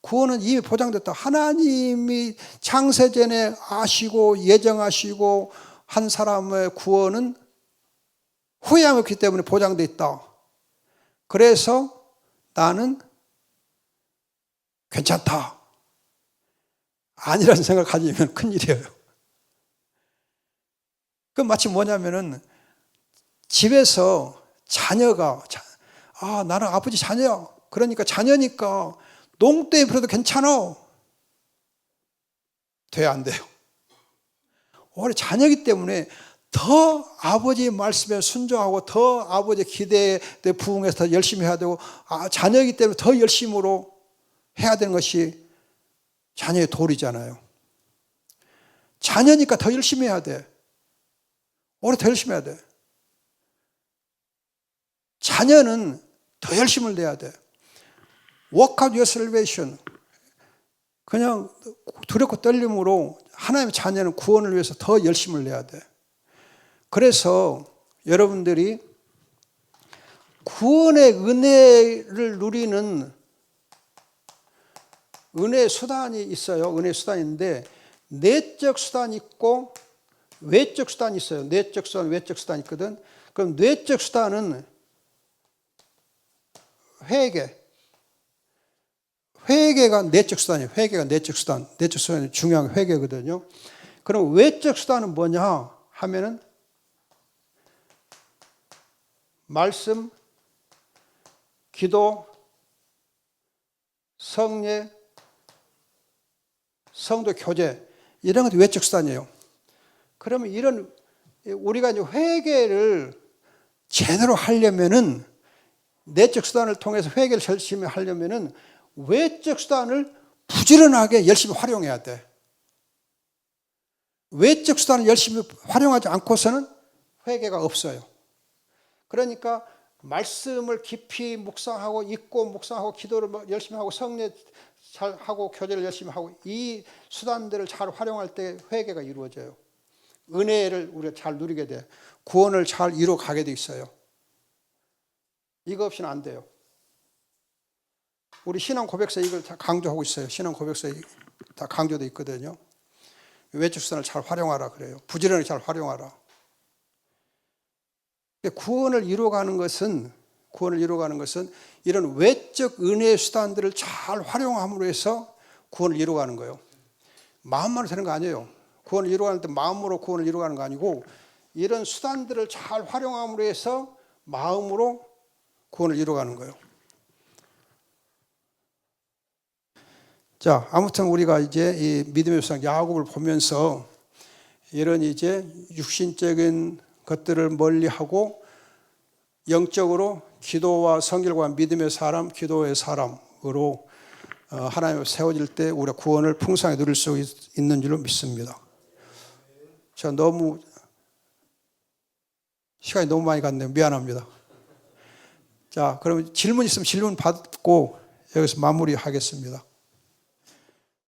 구원은 이미 보장됐다. 하나님이 창세전에 아시고 예정하시고 한 사람의 구원은 후회함 없기 때문에 보장되어 있다. 그래서 나는 괜찮다. 아니라는 생각을 가지면 큰일이에요. 그 마치 뭐냐면은 집에서 자녀가 나는 아버지 자녀야. 그러니까 자녀니까 농땡이 부려도 괜찮아. 돼야 안 돼요. 오히려 자녀이기 때문에 더 아버지의 말씀에 순종하고 더 아버지의 기대에 부응해서 더 열심히 해야 되고 자녀이기 때문에 더 열심으로 해야 되는 것이 자녀의 도리잖아요. 자녀니까 더 열심히 해야 돼. 오히려 더 열심히 해야 돼. 자녀는 더 열심을 내야 돼. Work out your salvation. 그냥 두렵고 떨림으로 하나님의 자녀는 구원을 위해서 더 열심을 내야 돼. 그래서 여러분들이 구원의 은혜를 누리는 은혜의 수단이 있어요. 은혜의 수단이 있는데 내적 수단이 있고 외적 수단이 있어요. 내적 수단, 외적 수단이 있거든. 그럼 내적 수단은 회개가 내적 수단이에요. 회개가 내적 수단. 내적 수단이 중요한 회개거든요. 그럼 외적 수단은 뭐냐 하면은 말씀, 기도, 성례, 성도 교제 이런 것도 외적 수단이에요. 그러면 이런 우리가 이제 회개를 제대로 하려면은 내적 수단을 통해서 회개를 열심히 하려면은 외적 수단을 부지런하게 열심히 활용해야 돼. 외적 수단을 열심히 활용하지 않고서는 회개가 없어요. 그러니까 말씀을 깊이 묵상하고 읽고 묵상하고 기도를 열심히 하고 성례 잘 하고 교제를 열심히 하고 이 수단들을 잘 활용할 때 회개가 이루어져요. 은혜를 우리가 잘 누리게 돼. 구원을 잘 이루어가게 돼 있어요. 이거 없이는 안 돼요. 우리 신앙 고백서에 이걸 다 강조하고 있어요. 신앙 고백서에 다 강조되어 있거든요. 외적 수단을 잘 활용하라 그래요. 부지런히 잘 활용하라. 구원을 이루어가는 것은 이런 외적 은혜의 수단들을 잘 활용함으로 해서 구원을 이루어가는 거예요. 마음만으로 되는 거 아니에요. 구원을 이루어가는 때 마음으로 구원을 이루어가는 거 아니고 이런 수단들을 잘 활용함으로 해서 마음으로 구원을 이루어가는 거예요. 자, 아무튼 우리가 이제 이 믿음의 조상 야곱을 보면서 이런 이제 육신적인 것들을 멀리하고 영적으로 기도와 성결과 믿음의 사람, 기도의 사람으로 하나님 세워질 때 우리가 구원을 풍성하게 누릴 수 있는 줄로 믿습니다. 제가 너무 시간이 너무 많이 갔네요. 미안합니다. 자, 그러면 질문 있으면 질문 받고 여기서 마무리하겠습니다.